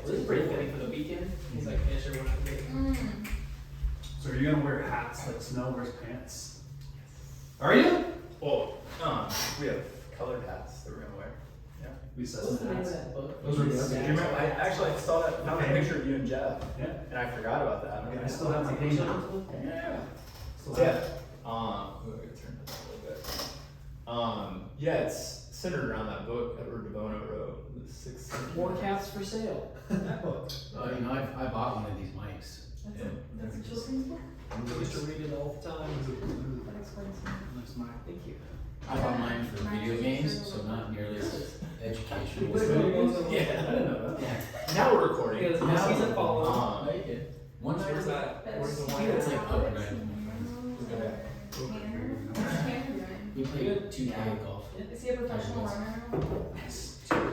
This is pretty fitting for the weekend. He's like, yeah, sure, we're not gonna get it. So are you gonna wear hats like Snow wears pants? Are you? Well, we have colored hats that we're gonna wear. Yeah. We said What's the name of hats. that book? Those are good. Do you remember? I actually saw that. Found a picture of you and Jeff, Yeah. and I forgot about that. I still have my page on. Yeah. Still Yeah. have it. We're gonna turn this a little bit. Yeah, it's centered around that book that DeBono wrote. The 6 More caps for sale. That book. You know, I bought one of these mics. That's a children's book? I used to read it all the time. That explains it. Nice mic. Thank you. I bought mine for video games, so not nearly as educational. Yeah, I didn't know that. Yeah. Now we're recording. Yeah, Now- he's a follow. Make it. One night. Where's that? Where's the one? It's like up right. We played 2K golf. Is he a professional runner now?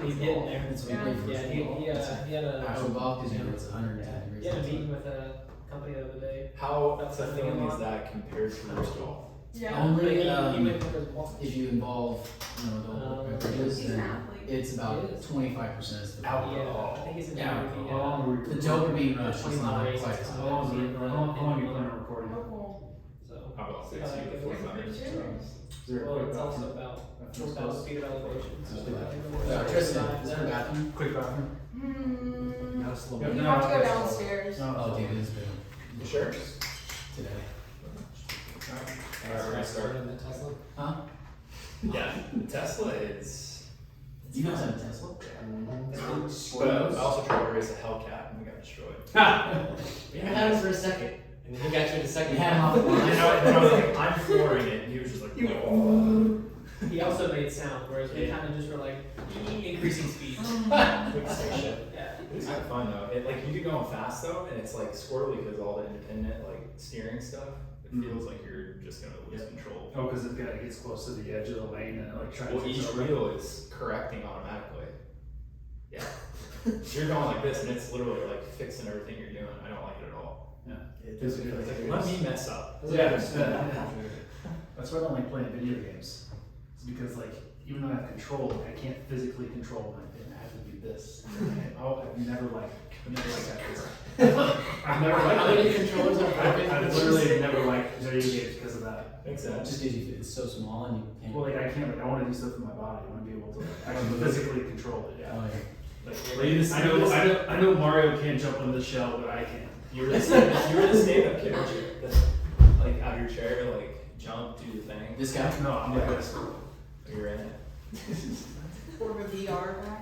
He's getting there. So we played Yeah, first he ball. had a Actual golf because you know it's 110 degrees. he had a meeting with a company the other day. How That's that's the the thing feeling is on- that compared to first golf? Yeah. Only He went with his watch. if you involve, you know, adult beverages, He's an then athlete. it's about He is. 25% is the Alcohol. Yeah, I think he's in Yeah. Germany, How long were we The dopamine rush is 24 not races. quite as How high. long are you planning on recording? Oh, cool. So, How about 60 Uh, to 45 minutes? Cheers. Is there a well, quick it's also bathroom? about Bathroom's 4,000 close? feet of elevation. So Tristan, is there a bathroom? Quick bathroom? Hmm. That's a You little bit. have to go downstairs. No. Oh, dude, it's been You sure? today. Alright, we're gonna start. in the Tesla. Huh? Yeah, Tesla is. You guys have a Tesla? But I also tried to race a Hellcat and we got destroyed. We had him for a second, and then he got you in a You second. had him off the And line. I was like, I'm flooring it, and he was just like, oh. He also made sound, whereas we Yeah. kind of just were like increasing speed. Quick station. Yeah. It was kind of fun though. It like you get going fast though, and it's like squirrely because all the independent like steering stuff. It feels like you're just gonna lose control. Oh, because it gets close to the edge of the lane and it like tries Well, to each over. wheel is correcting automatically. Yeah. So you're going like this, and it's literally like fixing everything you're doing. I don't like it at all. Yeah. It It's doesn't feel like good. Let me mess up. Yeah, that's why I don't like playing video games. It's because like even though I have control, I can't physically control my thing. I have to do this. I've never liked that. I've never liked How many controllers are broken? I've literally never liked video games because of that. Makes It sense. just gives you, it's so small and you can't. Well, like I can't. Like I want to do stuff with my body. I want to be able to like, actually physically control it. Yeah. Oh, yeah. Like, I know Mario can't jump on the shell, but I can. You were the stand-up kid, weren't you? That, like out of your chair, like jump, do the thing. This guy? No, I'm like this. You're in it. Or the VR guy.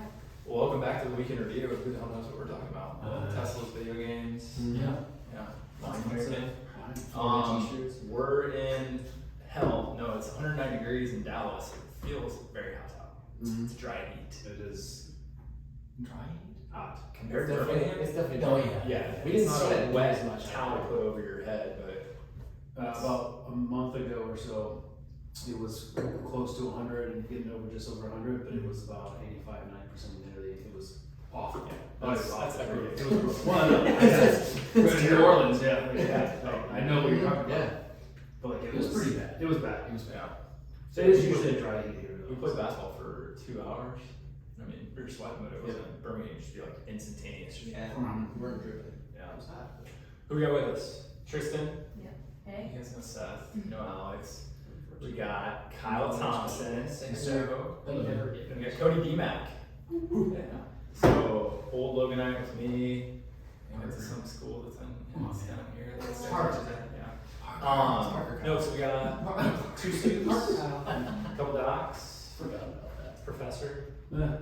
Well, welcome back to the weekend review. Who the hell knows what we're talking about? Tesla's video games. Yeah. Yeah. Four t-shirts. We're in hell. No, it's 109 degrees in Dallas. It feels very hot out. It's dry heat. It is Dry heat? Hot. It's Compared to definitely, Birmingham? it's definitely Oh, dark. yeah. Yeah. We It's didn't not sweat a near wet as much. towel to put over your head, but about a month ago or so. It was close to 100 and getting over just over 100, but it was about 85-90% humidity. It was awful. that's every day. It was rough. Well, no, in New Orleans, yeah. I know what you're talking about. Yeah. But like It was pretty bad. It was bad. It was bad. So it is usually a dry heat here. We played basketball for 2 hours. I mean, we were sweating, but it wasn't Birmingham. It used to be like instantaneous. Yeah, Mhm. we're driven. Yeah. It was hot. Who we got with us? Tristan. Hey. You guys know Seth. You know Alex. We got Kyle Thompson. Yes, sir. And we got Cody Dimak. Yeah. So old Loganite with me. I went to some school that's down here. That's Harvard. Yeah. No, so we got 2 students, a couple docs, Forgot about that. professor. Yeah.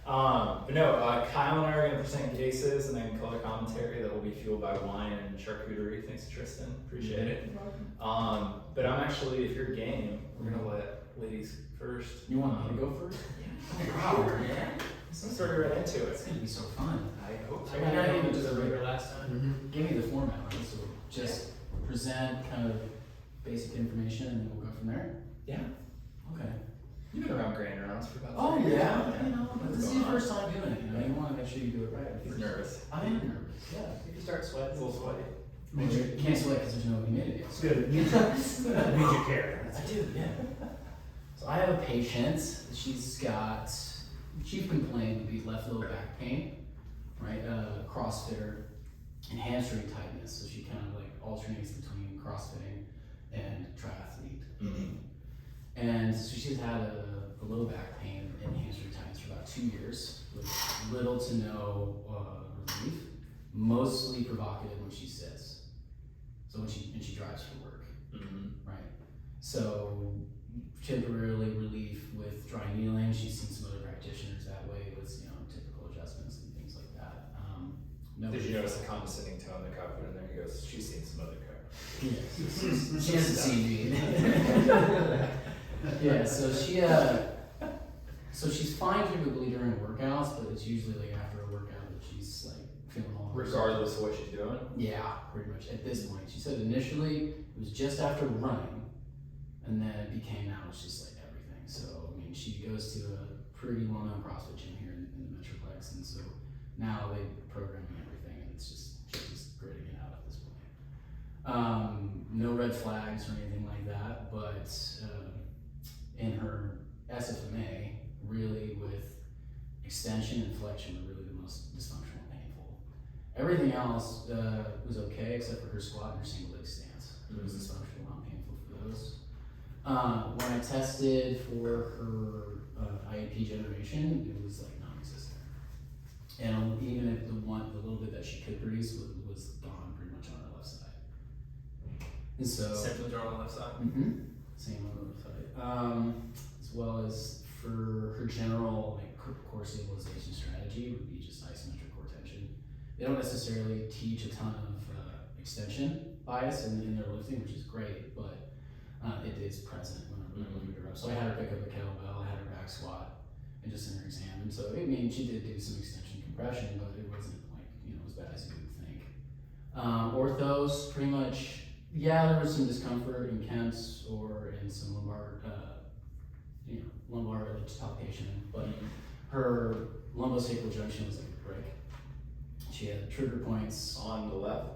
But no, Kyle and I are going to present cases and then color commentary that will be fueled by wine and charcuterie. Thanks to Tristan, appreciate it. But I'm actually, if you're game, we're going to let ladies first. You want me to go first? Wow, yeah. So started right into It's it. gonna be so fun. I hope so. I got even to the regular last time. Give me the format, right? So just present kind of basic information and then we'll go from there. Yeah. Okay. You've been around grand rounds for about Oh 3 years. yeah, you know, but this is going your on? first time doing it. You know, you want to make sure you do it right. He's nervous. I am nervous. Yeah, if you start sweating, He's a little sweaty. Well, you can't sweat because there's no humidity. It's good. It means you care. I do, yeah. So I have a patient. She's complained to be left left low back pain, right? Crossfitter and hamstring tightness. So she kind of like alternates between crossfitting and triathlete. And so she's had a low back pain and hamstring tightness for about 2 years with little to no relief, mostly provocative when she sits. So when she drives for work, right? So temporarily relief with dry needling. She's seen some other practitioners that way with typical adjustments and things like that. Did you notice a condescending tone that got put in there? He goes, she's seen some other crap. Yes, she hasn't seen me. Yeah, so she's fine typically during workouts, but it's usually like after a workout that she's like feeling all Regardless of what she's doing? Yeah, pretty much at this point. She said initially it was just after running, and then it became now it's just like everything. So I mean, she goes to a pretty well-known CrossFit gym here in the Metroplex, and so now they program me everything, and it's just she's gritting it out at this point. No red flags or anything like that, but in her SFMA, really with extension and flexion were really the most dysfunctional and painful. Everything else was okay except for her squat and her single leg stance. It was dysfunctional and painful for those. When I tested for her IEP generation, it was like non-existent. And even if the little bit that she could produce was gone pretty much on her left side. And so Symptoms are on the left side. same on the left side. As well as for her general like core stabilization strategy would be just isometric core tension. They don't necessarily teach a ton of extension bias in their lifting, which is great, but it is present when I moved her up. So I had her pick up a kettlebell, I had her back squat, and just in her exam. And so I mean, she did do some extension compression, but it wasn't like as bad as you would think. Orthos, pretty much. Yeah, there was some discomfort in Kemp's or in some lumbar, lumbar palpation, but her lumbosacral junction was like a brick. She had trigger points On the left?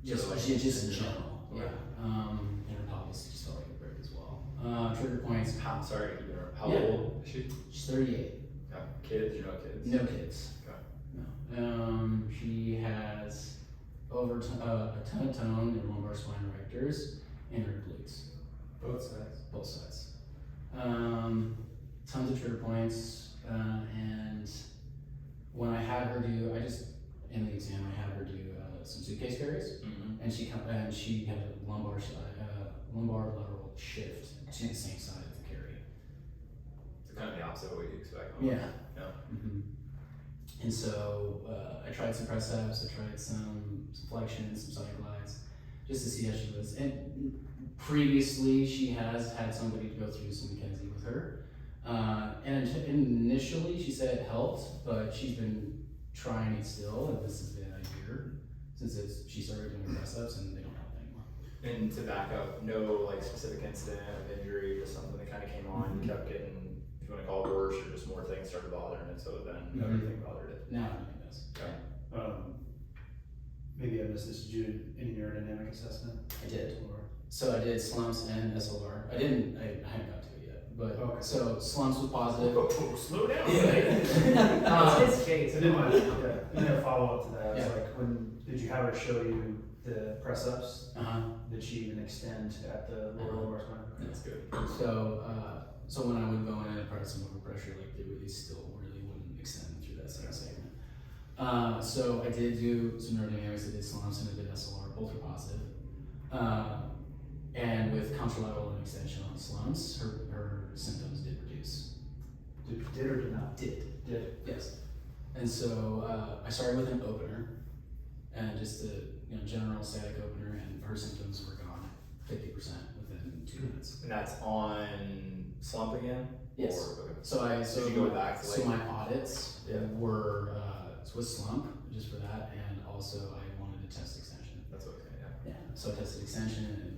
just like in in general. general. Yeah. And her pelvis just felt like a brick as well. Trigger points. I'm sorry to keep interrupting. How Yeah. old is she? She's 38. Yeah. Kids? You know kids? No kids. Okay. No. She has a ton of tone in lumbar spine erectors and her glutes. Both sides. Both sides. Tons of trigger points, and when I had her do, in the exam I had her do some suitcase carries, and she had a lumbar lateral shift to the same side of the carry. So kind of the opposite of what you expect. Yeah. Yeah. And so I tried some press ups, I tried some flexions, some side glides, just to see how she was. And previously she has had somebody to go through some McKenzie with her. And initially she said it helped, but she's been trying it still, and this has been a year since she started doing press ups, and they don't help anymore. And to back up, no like specific incident of injury, just something that kind of came on, you kept getting, if you want to call it worse, or just more things started bothering it, so then everything bothered it. Now everything does. Okay. Maybe I missed this. Did you do any neurodynamic assessment? I did. Or So I did slumps and SLR. I haven't got to it yet, but Okay. so slumps was positive. Slow down. It's his case. I did my follow up to that. Yeah. It's like, when did you have her show you the press ups? Uh-huh. Did she even extend at the lower lumbar spine? That's good. So when I would go in and apply some overpressure, like they still really wouldn't extend through that second segment. So I did do some neurodynamics, I did slumps and I did SLR, both were positive. And with contralateral and extension on slumps, her symptoms did reduce. Did or did not? Did, yes. And so I started with an opener, and just a general static opener, and her symptoms were gone 50% within 2 minutes. And that's on slump again? Yes. Or, okay. So Did you go back to so my audits Yeah. were with slump, just for that, and also I wanted to test extension. That's okay, yeah. Yeah, so I tested extension, and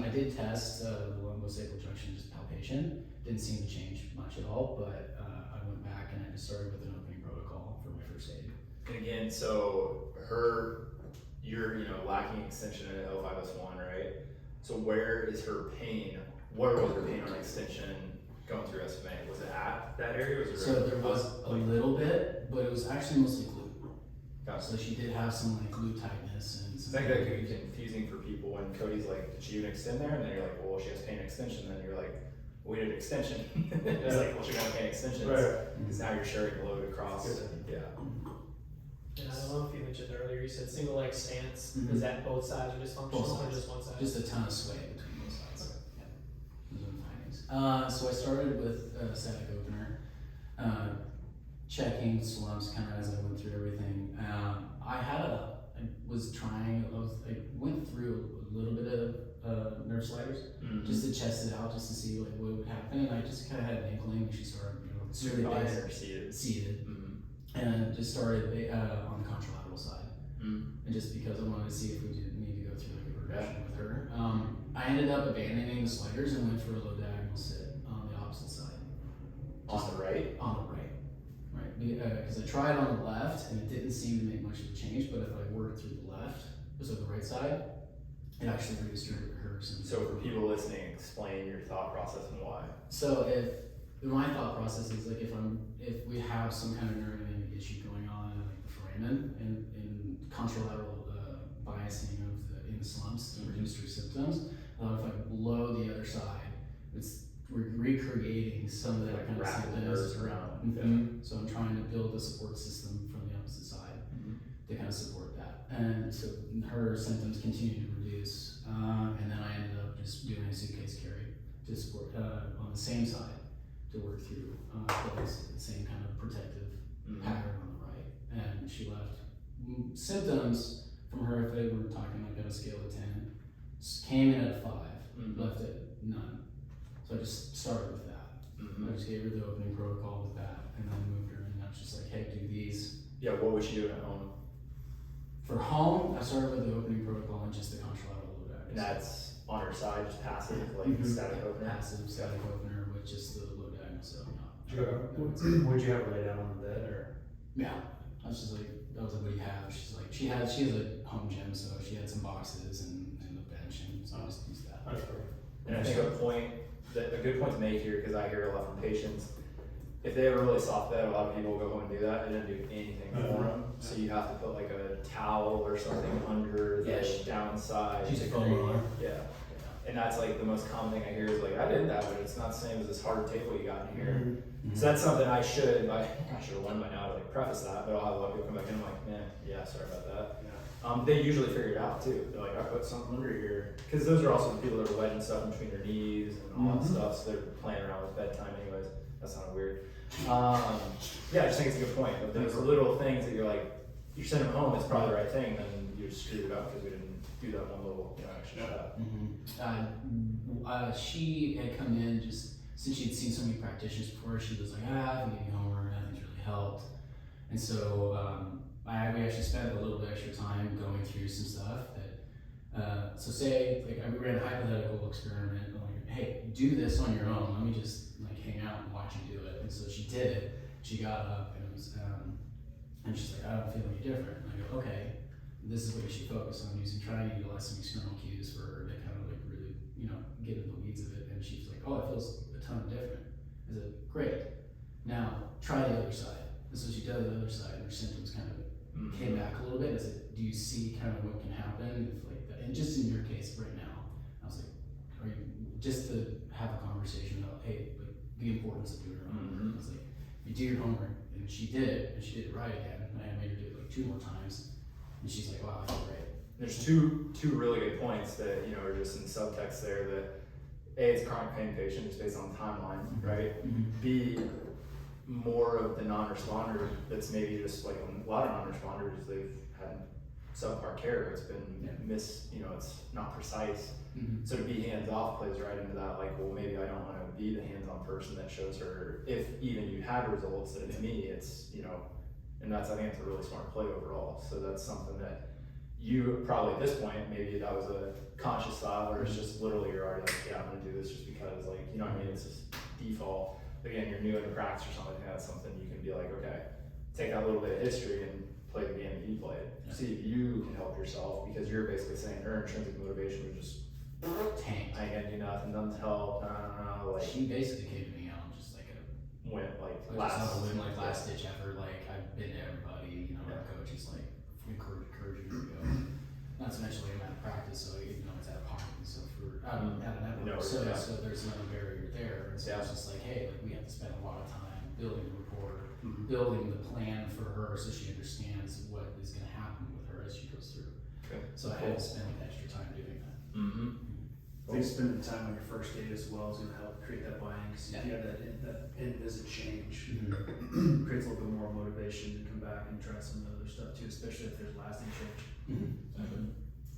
I did test the lumbosacral junction, just palpation. Didn't seem to change much at all, but I went back and I just started with an opening protocol for my first aid. And again, so you're lacking extension at L5S1, right? So where is her pain? Where was her pain on extension going through SMA? Was it at that area? Was it So there was a little bit, but it was actually mostly glute. Gotcha. So she did have some like glute tightness and I some. think that could be confusing for people when Cody's like, did she even extend there? And then you're like, well, she has pain extension. Then you're like, well, we did extension. It's like, well, she got pain extension. Because now you're sharing the load across. Yeah. And I don't know if you mentioned earlier, you said single leg stance. Mhm. Is that both sides are dysfunctional Both or sides. just one side? Just a ton of sway between both sides. Yeah. Those are the findings. So I started with static opener, checking slumps kind of as I went through everything. I went through a little bit of nerve sliders just to test it out, just to see like what would happen. And I just kind of had an inkling. She started, Supervised or seated? seated, and just started on the contralateral side. And just because I wanted to see if we did need to go through like a regression with her, I ended up abandoning the sliders and went for a low diagonal sit on the opposite side. On the right? On the right, because I tried on the left and it didn't seem to make much of a change. But if I worked through the left, so the right side, it actually reduced her symptoms. So for people listening, explain your thought process and why. So if my thought process is like if we have some kind of neurodynamic issue going on in like the foramen and in contralateral biasing in the slumps to reduce her symptoms, if I blow the other side, we're recreating some of that kind of symptoms around. So I'm trying to build a support system from the opposite side to kind of support that. And so her symptoms continue to reduce, and then I ended up just doing a suitcase carry to support on the same side to work through those same kind of protective pattern on the right. And she left symptoms from her, if they were talking like on a scale of 10, came in at 5, left at none. So I just started with that. I just gave her the opening protocol with that, and then moved her, and I was just like, hey, do these. Yeah, what was she doing at home? For home, I started with the opening protocol and just the contralateral low diagonal. And that's on her side, just passive, like static opener? Passive static opener with just the low diagonal. So Would you have her lay down on the bed or? yeah, I was just like, that was like, what do you have? She's like, she has a home gym, so she had some boxes and a bench, and so I just used that. That's perfect. And I think a good point to make here, because I hear a lot from patients, if they have a really soft bed, a lot of people will go home and do that. It didn't do anything for them. So you have to put like a towel or something under the downside. She's a foam roller. Yeah. And that's like the most common thing I hear is like, I did that, but it's not the same as this hard table you got in here. So that's something I should have learned by now to like preface that, but I'll have a lot of people come back in and I'm like, man, yeah, sorry about that. They usually figure it out too. They're like, I put something under here. Because those are also the people that are wedging stuff in between their knees and all that stuff, so they're playing around with bedtime anyways. That sounded weird. Yeah, I just think it's a good point. But there's little things that you're like, you send them home, it's probably the right thing, then you just screwed it up because we didn't do that one little extra step. She had come in just since she'd seen so many practitioners before. She was like, I've been getting homework, nothing's really helped. And so we actually spent a little bit extra time going through some stuff that, so say like we ran a hypothetical experiment, like, hey, do this on your own. Let me just like hang out and watch you do it. And so she did it. She got up and it was, and she's like, I don't feel any different. And I go, okay, this is what you should focus on using. Try to utilize some external cues for her to kind of like really, get in the weeds of it. And she's like, oh, it feels a ton different. I said, great. Now try the other side. And so she does the other side, and her symptoms kind of came back a little bit. I said, do you see kind of what can happen if like that? And just in your case right now, I was like, are you just to have a conversation about, hey, like the importance of doing her homework. I was like, you do your homework, and she did it, and she did it right again. And I made her do it like 2 more times, and she's like, wow, I feel great. There's two really good points that are just in subtext there. That A, it's a chronic pain patient just based on the timeline, right? B, more of the non-responder that's maybe just like a lot of non-responders, they've had subpar care. It's been it's not precise. So to be hands-off plays right into that, like, well, maybe I don't want to be the hands-on person that shows her, if even you had results, that it's me, it's, and I think it's a really smart play overall. So that's something that you probably at this point, maybe that was a conscious thought, or it's just literally you're already like, yeah, I'm gonna do this just because, like, you know what I mean? It's just default. Again, you're new into practice or something, that's something you can be like, okay, take that little bit of history and play the game that you played. See if you can help yourself, because you're basically saying her intrinsic motivation was just tanked. I ain't gonna do nothing, nothing's help, like. She basically caved me out. went like I just last. have a win like last ditch effort. Like I've been to everybody, you know, our coach is like encouraging me to go. Not to mention like I'm out of practice, so you know it's out of pocket and stuff for out of network. No, so yeah. so there's another barrier there, and so it's just like, hey, like we have to spend a lot of time building the rapport, building the plan for her so she understands what is going to happen with her as she goes through. Okay. So I had to spend like extra time doing that. Mm-hmm. I think spending time on your first date as well is gonna help create that buy-in, because if you have that in-visit change, creates a little bit more motivation to come back and try some of the other stuff too, especially if there's lasting change.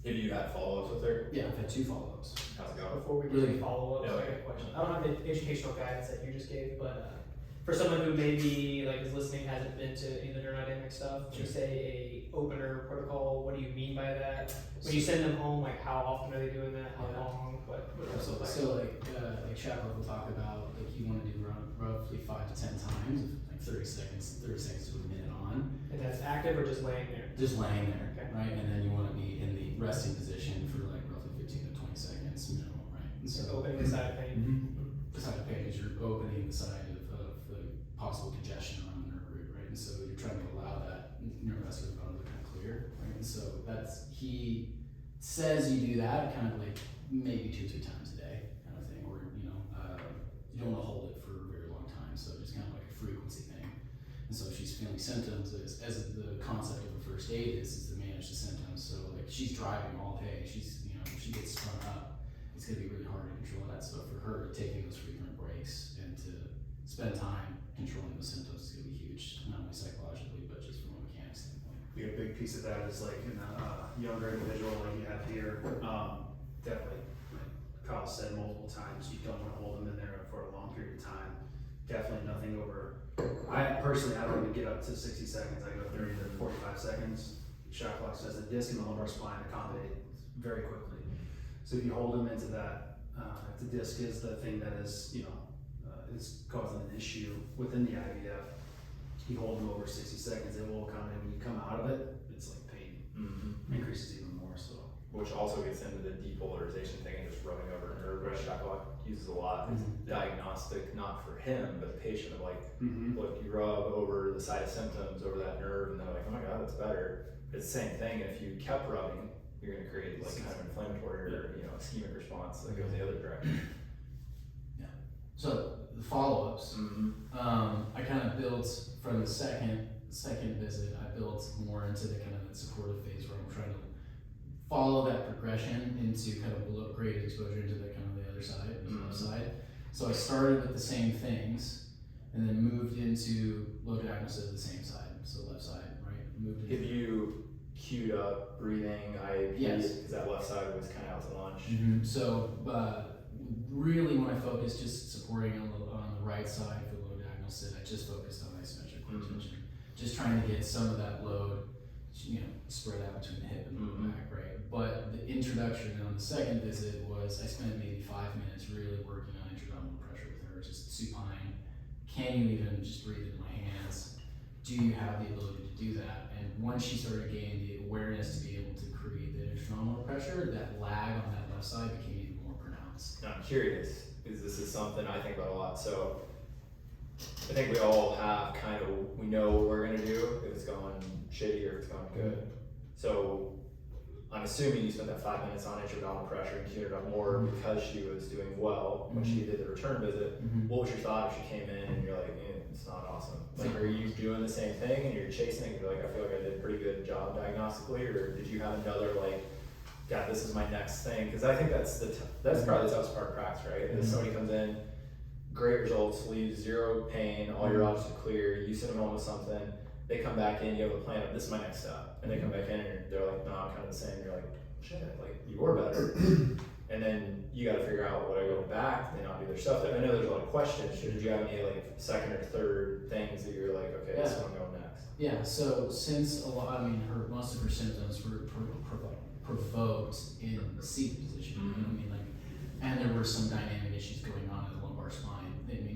Have you had follow-ups with her? Yeah, I've had 2 follow-ups. How's it going? Before we Really? do follow-ups, Yeah, I got a question. I don't have the educational guidance that you just gave, but for someone who maybe like is listening, hasn't been to any of the neurodynamic stuff, just a opener protocol, what do you mean by that? When you send them home, like how often are they doing that? How Yeah. long? What does it look like? So like Chapo will talk about like you want to do roughly 5 to 10 times, like 30 seconds to a minute on, And that's active or just laying there? just laying there, Okay. right? And then you want to be in the resting position for like roughly 15 to 20 seconds minimum, right? And So opening the side of pain. The side of pain is you're opening the side of the possible congestion around the nerve root, right? And so you're trying to allow that neurovascular bundle to kind of clear, right? And so he says you do that kind of like maybe 2 or 3 times a day kind of thing, or you don't want to hold it for a very long time, so just kind of like a frequency thing. And so if she's feeling symptoms, as the concept of a first aid is to manage the symptoms. So like she's driving all day, if she gets spun up, it's gonna be really hard to control that. So for her, taking those frequent breaks and to spend time controlling those symptoms is gonna be huge, not only psychologically but just from a mechanics standpoint. I think a big piece of that is like in a younger individual like you have here, definitely, like Kyle said multiple times, you don't want to hold them in there for a long period of time. Definitely nothing over, I don't even get up to 60 seconds, I go 30 to 45 seconds. Shot clock says the disc and the lumbar spine accommodate very quickly. So if you hold them into that, if the disc is the thing that is, is causing an issue within the IVF, you hold them over 60 seconds, it will accommodate. When you come out of it, it's like pain increases even more. So, Which also gets into the depolarization thing and just rubbing over a nerve, which Shacklock uses a lot. It's diagnostic, not for him, but the patient of like, look, you rub over the site of symptoms over that nerve, and they're like, oh my god, that's better. But it's the same thing. If you kept rubbing, you're going to create like kind of inflammatory or ischemic response that goes the other direction. So the follow-ups, I kind of built from the second visit. I built more into the kind of the supportive phase where I'm trying to follow that progression into kind of greater exposure into the kind of the other side, the left side. So I started with the same things, and then moved into low diagnosis of the same side, so left side, right? Moved into Have you queued up breathing, IAP? Yes. Because that left side was kind of out to lunch. So really when I focused just supporting on the right side for low diagnosis, I just focused on isometric core tension. Just trying to get some of that load, spread out between the hip and the back, right? But the introduction on the second visit was I spent maybe 5 minutes really working on intra-abdominal pressure with her, just supine. Can you even just breathe into my hands? Do you have the ability to do that? And once she started gaining the awareness to be able to create the intra-abdominal pressure, that lag on that left side became even more pronounced. Now, I'm curious, because this is something I think about a lot. So I think we all have we know what we're going to do if it's going shitty or if it's going good. So I'm assuming you spent that 5 minutes on intra-abdominal pressure and queued it up more because she was doing well when she did the return visit. What was your thought if she came in and you're like, it's not awesome? Like, are you doing the same thing and you're chasing it and you're like, I feel like I did a pretty good job diagnostically, or did you have another like, God, this is my next thing? Because I think that's probably the toughest part of practice, right? Is somebody comes in, great results, leaves zero pain, all your odds are clear, you send them home with something, they come back in, you have a plan of this is my next step, and they come back in and they're like, no, I'm kind of the same. You're like, shit, like you were better. And then you got to figure out, would I go back? Did they not do their stuff? I know there's a lot of questions. Did you have any like second or third things that you're like, okay, this is what I'm going next? Yeah. So since most of her symptoms were provoked in the seated position, and there were some dynamic issues going on in the lumbar spine.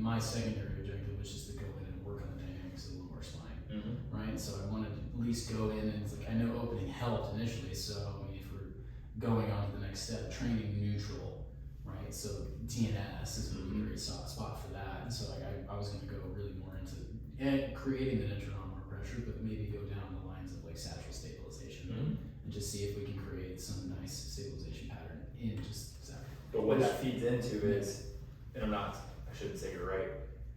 My secondary objective was just to go in and work on the dynamics of the lumbar spine, right? So I wanted to at least go in and it's like I know opening helped initially, so if we're going on to the next step, training neutral, right? right? So DNS is a really great spot for that. And so like I was going to go really more into creating the intra-armor pressure, but maybe go down the lines of like sagittal stabilization and just see if we can create some nice stabilization pattern in just sagittal. But what that feeds into is, and I shouldn't say you're right,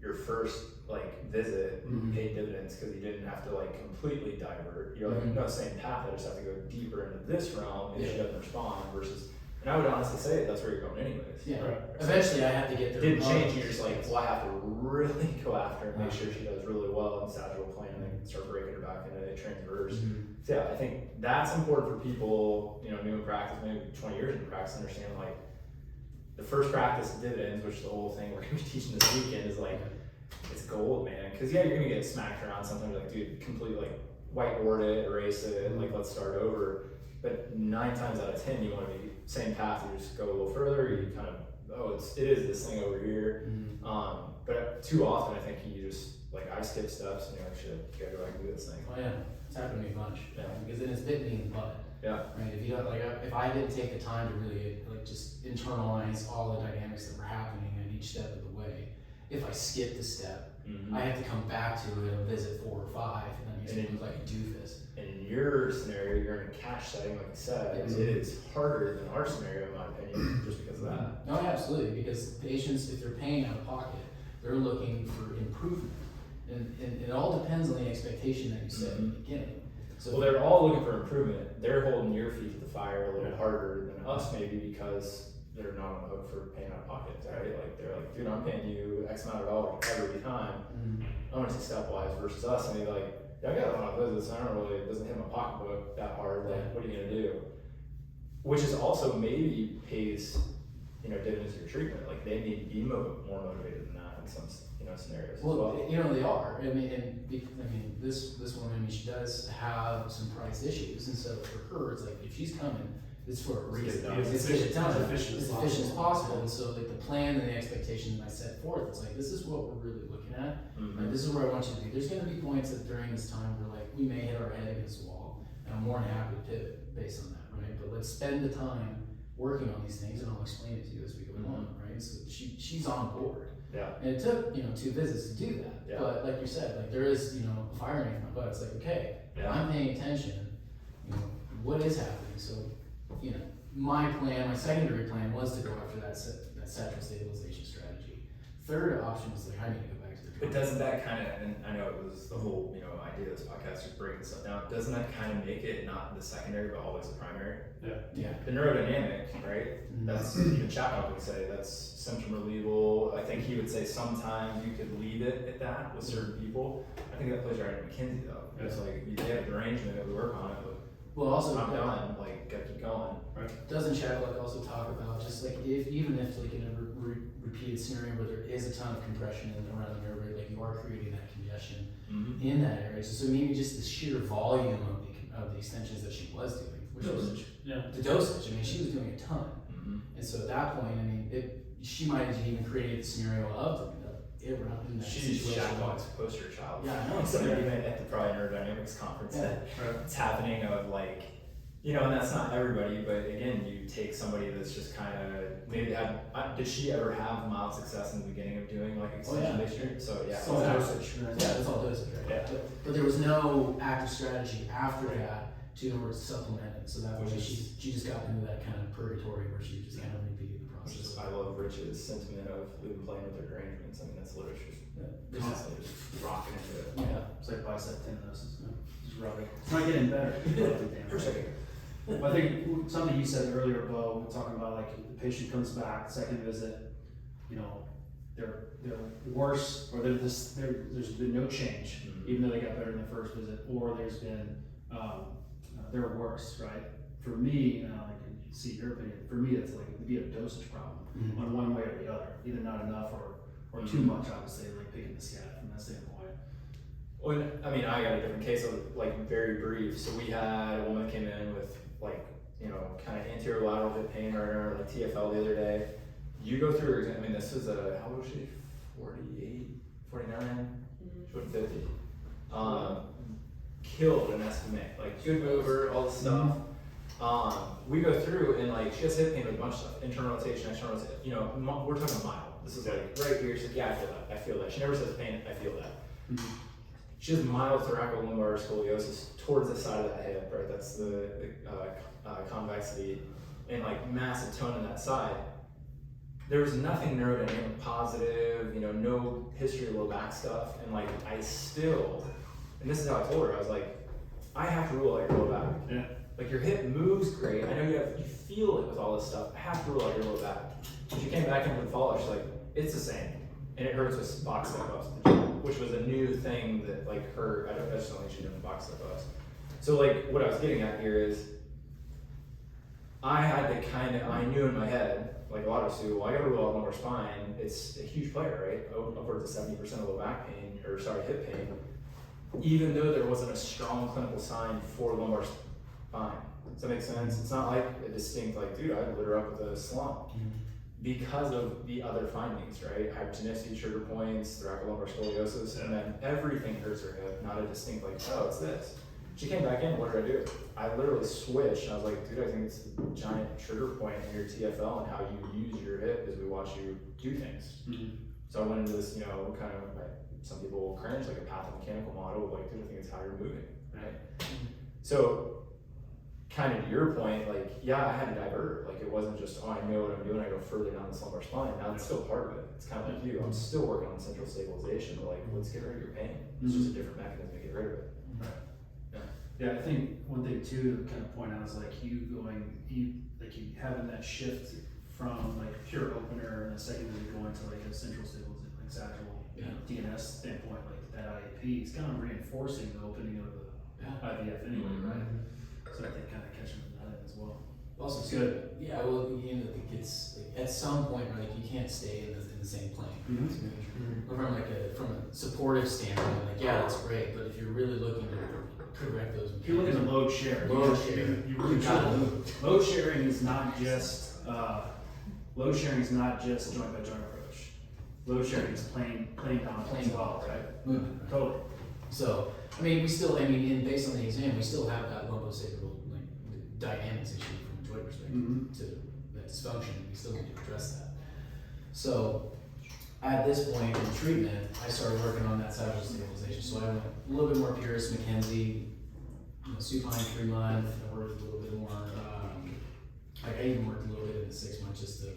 your first like visit paid dividends because you didn't have to like completely divert. You're like, no, same path, I just have to go deeper into this realm if she doesn't respond versus, and I would honestly say that's where you're going anyways. Yeah. Right. Eventually I have to get there. Didn't change, you're just like, well, I have to really go after and make sure she does really well in sagittal plane and then start breaking her back into a transverse. So yeah, I think that's important for people, you know, new in practice, maybe 20 years in practice, understand like the first practice dividends, which the whole thing we're gonna be teaching this weekend is like, it's gold, man. Cause yeah, you're gonna get smacked around sometimes, like, dude, completely like whiteboard it, erase it, like let's start over. But 9 times out of 10, you want to be same path. You just go a little further. You kind of, it is this thing over here. But too often, I think you just like I skip steps and you're like, shit, you gotta go back and do this thing. Oh yeah, it's happened to me a bunch. Yeah. Because then it's bit me in the butt. Yeah. Right. If you don't like, if I didn't take the time to really like just internalize all the dynamics that were happening at each step of the way, if I skipped a step, I have to come back to it and visit 4 or 5, and that makes me look like a doofus. And in your scenario, you're in a cash setting, like you said. It is harder than our scenario, in my opinion, just because of that. No, absolutely. Because patients, if they're paying out of pocket, they're looking for improvement, and it all depends on the expectation that you set in the beginning. So well, they're all looking for improvement. They're holding your feet to the fire a little harder than us, maybe because they're not on the hook for paying out of pocket, right? Like they're like, dude, I'm paying you X amount of dollars every time. I want to see stepwise versus us, and they're like, yeah, I got a lot of visits. I don't really, it doesn't hit my pocketbook that hard. Like, what are you gonna do? Which is also maybe pays, you know, dividends to your treatment. Like they need to be more motivated than that in some, you know, scenarios. well, you know, they are. I mean, this woman, I mean, she does have some price issues, and so for her, it's like if she's coming, it's for a reason. It's get it done as efficient as possible. And so, like the plan and the expectation that I set forth, it's like this is what we're really looking at. Right? This is where I want you to be. There's going to be points that during this time where like we may hit our head against the wall, and I'm more than happy to pivot based on that, right? But let's spend the time working on these things, and I'll explain it to you as we go along, right? So she's on board. Yeah. And it took, you know, 2 visits to do that. Yeah. But like you said, like there is, you know, a fire underneath my butt. It's like, okay, I'm paying attention, you know, what is happening? So, you know, my secondary plan was to go after that sagittal stabilization strategy. Third option was like, I need to go back to the But doesn't that kind of, and I know it was the whole, you know, idea of this podcast, just breaking stuff down, doesn't that kind of make it not the secondary, but always the primary? Yeah. The neurodynamic, right? That's, even Chapman would say, that's symptom relievable. I think he would say sometimes you could leave it at that with certain people. I think that plays right in McKinsey though. It's like, you have a derangement, we work on it, but well, also, I'm done, like, gotta keep going. Doesn't Chadwick also talk about just like even if like in a repeated scenario where there is a ton of compression around the nerve, like you are creating that congestion in that area. So maybe just the sheer volume of the extensions that she was doing, which was the dosage. I mean, she was doing a ton, and so at that point, I mean, she might have even created the scenario of doing it around that She's situation. Chapman's poster child. Yeah, I know. Somebody even at the probably neurodynamics conference that it's happening of like, you know, and that's not everybody, but again, you take somebody that's just kind of maybe did she ever have mild success in the beginning of doing like extension based treatment? So yeah, It's all dosage. Yeah, that's all dosage, right? Yeah. But there was no active strategy after that to supplement it. So that way she just got into that kind of purgatory where she just kind of repeated the process. I love Rich's sentiment of we've been playing with their derangements. I mean, that's literally just constantly just rocking into it. Yeah. It's like bicep tendinosis. Just rubbing. It's not getting better. For a second. I think something you said earlier, Beau, talking about like the patient comes back, second visit, you know, they're worse, or there's been no change, even though they got better in the first visit, or there's been they're worse, right? For me, I can see your opinion. For me, it's like it'd be a dosage problem on one way or the other, either not enough or too much. Obviously, like picking the scat from that standpoint. Well, I mean, I got a different case of like very brief. So we had a woman that came in with like, you know, kind of anterior lateral hip pain or like TFL the other day. You go through her exam. I mean, this was how old was she? 48, 49? She went 50. Killed an estimate, like good mover, all this stuff. We go through and like she has hip pain with a bunch of stuff, internal rotation, external rotation. You know, we're talking mild. This is like right here. She's like, yeah, I feel that. I feel that. She never says pain. I feel that. Mm-hmm. She has mild thoracolumbar scoliosis towards the side of that hip, right? That's the convexity, and like massive tone in that side. There was nothing neurodynamic positive, you know, no history of low back stuff, and like I still, and this is how I told her, I was like, I have to rule out your low back. Yeah. Like your hip moves great. I know you feel it with all this stuff. I have to rule out your low back. When she came back into the follow, she's like, it's the same, and it hurts with box step ups, which was a new thing that like her. I just don't think she knew box step ups. So like what I was getting at here is, I had to I knew in my head, like a lot of us do, well, I got to rule out lumbar spine. It's a huge player, right? Upwards of 70% of low back pain, hip pain, even though there wasn't a strong clinical sign for lumbar spine. Does that make sense? It's not like a distinct, like, dude, I'd lit her up with a slump. Because of the other findings, right? Hypertonicity, trigger points, thoracolumbar scoliosis, and then everything hurts her hip, not a distinct, like, oh, it's this. She came back in, what did I do? I literally switched, and I was like, dude, I think it's the giant trigger point in your TFL and how you use your hip as we watch you do things. Mm-hmm. So I went into this, you know, kind of, like, some people will cringe, like a pathomechanical model, like, dude, I think it's how you're moving, right? So, kind of to your point, like, yeah, I had to divert. Like, it wasn't just, oh, I know what I'm doing, I go further down the lumbar spine. Now, it's still part of it. It's kind of like you. I'm still working on central stabilization, but like, let's get rid of your pain. It's just a different mechanism to get rid of it. Right. Yeah. Yeah, I think one thing too to kind of point out is like you having that shift from like pure opener and a secondary going to like a central stabilization, like sagittal, you know, DNS standpoint, like that IAP, it's kind of reinforcing the opening of the IVF anyway, right? So I think kind of catching that as well. Also, It's good. Yeah, well, you know, it's like at some point, right? Like you can't stay in the same plane. Mm-hmm. From a supportive standpoint, like yeah, that's great. But if you're really looking to correct those, If you're looking to load share, you really got to move. Load sharing is not just joint by joint approach. Load sharing is plane down as well, right? Movement, right? Totally. So, I mean, and based on the exam, we still have that lumbosacral like dynamics issue from a joint perspective to that dysfunction. We still need to address that. So, at this point in treatment, I started working on that sagittal stabilization. So I went a little bit more Pierce, McKenzie, supine 3 month. I worked a little bit more. I even worked a little bit in the 6 months just to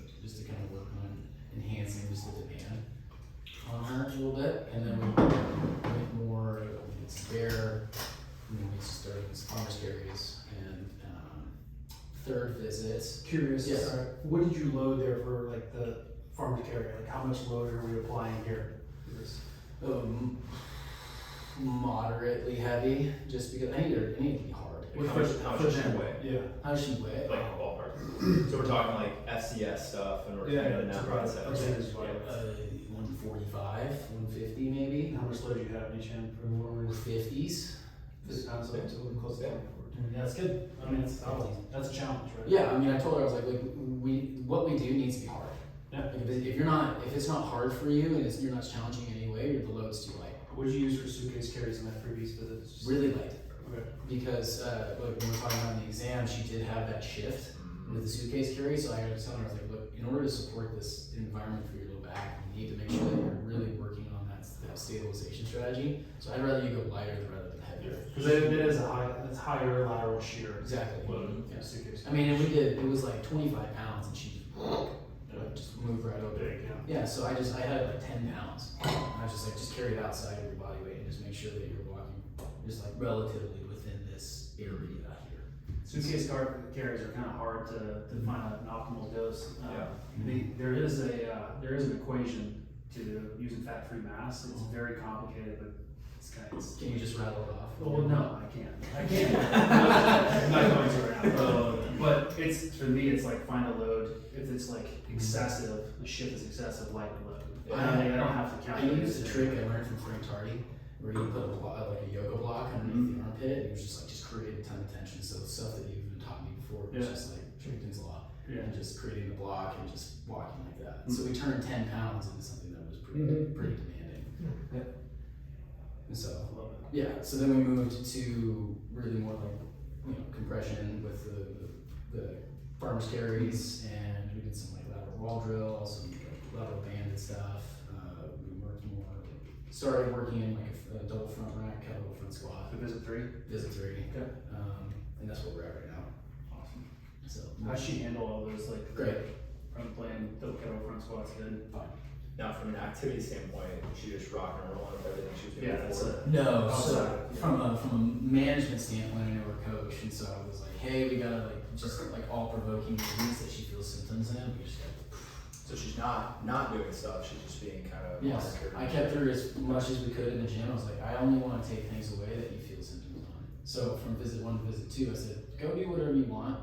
kind of work on enhancing just the demand on her a little bit, and then we went more. It's bare. We started with farmers carries and third visit. Curious, Yes. what did you load there for like the farmer's carry? Like how much load are we applying here? Moderately heavy, just because I need it to be hard. How much does she weigh? Yeah. How does she weigh? Like a ballpark. So we're talking like FCS stuff, and we're thinking that process. 145, 150 maybe. How much load do you have in each hand for the warmer? 50s. Sounds like it's a little close to 24. Yeah, that's good. I mean, that's a challenge, right? Yeah, I mean, I told her, I was like, what we do needs to be hard. Yeah. Like if it's not hard for you and you're not challenging in any way, the load's too light. What did you use for suitcase carries in that previous visit? Really light. Okay. Because like when we were talking about in the exam, she did have that shift with the suitcase carry. So I was telling her, I was like, look, in order to support this environment for your low back, you need to make sure that you're really working on that stabilization strategy. So I'd rather you go lighter rather than heavier. Because it is it's higher lateral shear. Exactly. Load. Yeah. Suitcase. I mean, and it was like 25 pounds, and she just moved right over. Big, Yeah, so I had it like 10 pounds. And I was just like, just carry it outside of your body weight and just make sure that you're walking just like relatively within this area here. Suitcase carries are kind of hard to find an optimal dose. Yeah. There is an equation to using fat-free mass. It's very complicated, but Can you just rattle it off? well, no, I can't. I'm not going to right now. But for me, it's like find a load. If it's like excessive, the shift is excessive, light load. I don't have to count. I used a trick I learned from Frank Tardy, where you put a yoga block underneath the armpit, and it was just create a ton of tension. So the stuff that you've even taught me before was just like Tricton's Law, and just creating the block and just walking like that. So we turned 10 pounds into something that was pretty demanding. And so, so then we moved to really more like compression with the farmer's carries, and we did some like lateral wall drill, some like lateral banded stuff. We worked more, started working in like a double front rack, kettlebell front squat. So visit 3? Visit 3. Okay. And that's where we're at right now. Awesome. So How's she handle all those like great. front plan, double kettle front squats? Good. Fine. Now, from an activity standpoint, she just rock and roll with everything she was doing Yeah, that's before. it. No, Outside, so yeah. from a management standpoint, I know her coach, and so I was like, hey, we gotta like just like all provoking foods that she feels symptoms in. We just gotta. So she's not doing stuff, she's just being kind of Yes, monitored. I kept her as much as we could in the gym. I was like, I only want to take things away that you feel symptoms on. So from visit 1 to visit 2, I said, go do whatever you want,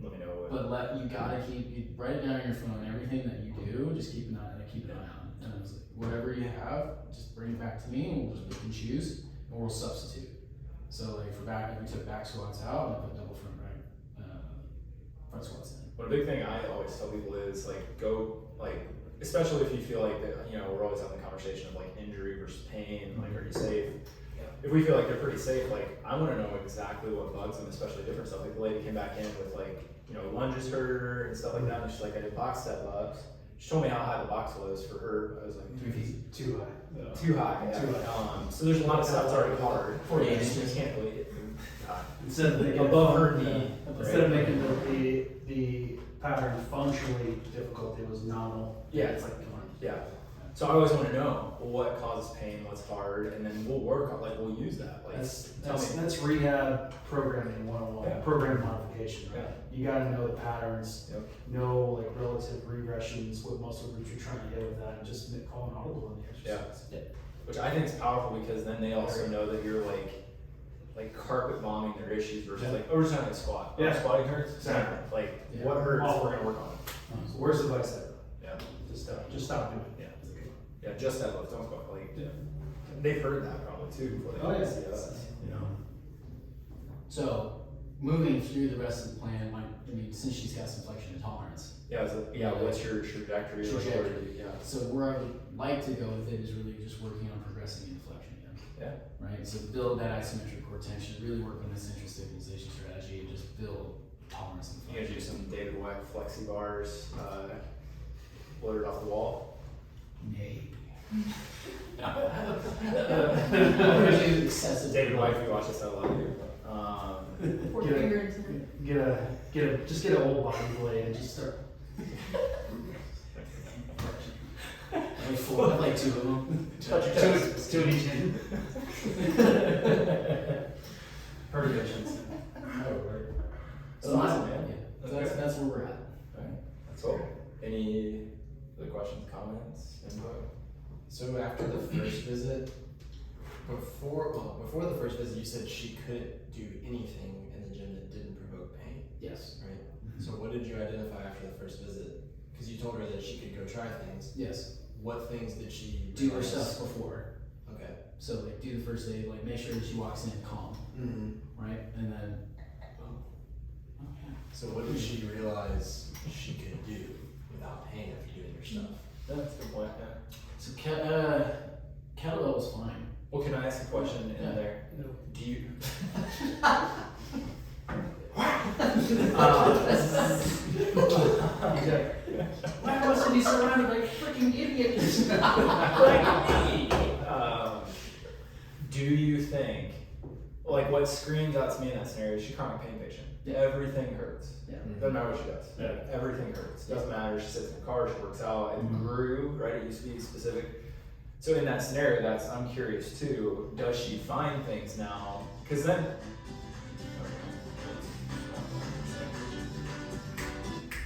Let me know what. but you gotta you write it down on your phone. Everything that you do, just keep an eye on. And I was like, whatever you have, just bring it back to me, and we'll just pick and choose, and we'll substitute. So like for back, we took back squats out and I put double front squats in. One big thing I always tell people is like go like, especially if you feel like that, we're always having the conversation of like injury versus pain, like are you safe? If we feel like they're pretty safe, like I want to know exactly what bugs them, especially different stuff. Like the lady came back in with like, lunges hurt her and stuff like that, and she's like, I did box step ups. She told me how high the box was for her. I was like, 3 feet. Too high. Too high. Yeah. Too high. So there's a lot of stuff that's already hard. 48 You inches. can't really hit Instead of making above her knee. Instead of making the pattern functionally difficult, it was nominal. Yeah. It's like, come on. Yeah. So I always want to know what causes pain, what's hard, and then we'll work on we'll use that. Like tell me. That's rehab programming 101, Yeah. program modification, right? Yeah. You gotta know the patterns, Yep. know like relative regressions, what muscle groups you're trying to hit with that, and just call an audible in the exercise. Which I think is powerful because then they also know that you're like carpet bombing their issues versus Yeah. like, oh, we're just not gonna squat. Yeah. Squatting hurts. Exactly. Like Yeah. what hurts, All we're gonna work on it. So where's the bicep? Yeah. Just stop doing it. Yeah. Yeah, just deadlift, don't squat. Like they've heard that probably too before they Oh, yeah. see us. So moving through the rest of the plan, since she's got some flexion and tolerance. What's your trajectory? Like, Trajectory. where do you- yeah. So where I would like to go with it is really just working on progressing into flexion again. Yeah. Right? So build that isometric core tension, really work on this central stabilization strategy, and just build tolerance and You gonna do flexion. some David Weck flexi bars, loaded off the wall? Maybe. Excessive. David Weck, if you watch this, I love you. For Get it. fingers and Just get an old body blade and just start. Like 2 of them. Touch your toes. Two in each hand. Perturbations. That's awesome, man. Yeah. That's where we're at. Alright, cool. Any other questions, comments, input? So after the first visit, before the first visit, you said she couldn't do anything in the gym that didn't provoke pain, Yes. right? So what did you identify after the first visit? Because you told her that she could go try things. Yes. What things did she Do her realize? stuff before. Okay. So like do the first aid, like make sure that she walks in calm, Mm-hmm. right? And then So what did she realize she could do without pain after doing her stuff? That's a good point, yeah. So kettlebell was fine. Well, can I ask a question Yeah. in there? No. Do you? Why must he be surrounded by freaking idiots? Do you think, like what screams out to me in that scenario, she's a chronic pain patient. Everything hurts. Yeah. Doesn't matter what she does. Yeah. Everything hurts. Doesn't matter. She sits in the car, she works out, it Mhm. grew, right? It used to be specific. So in that scenario, I'm curious too, does she find things now? Because then,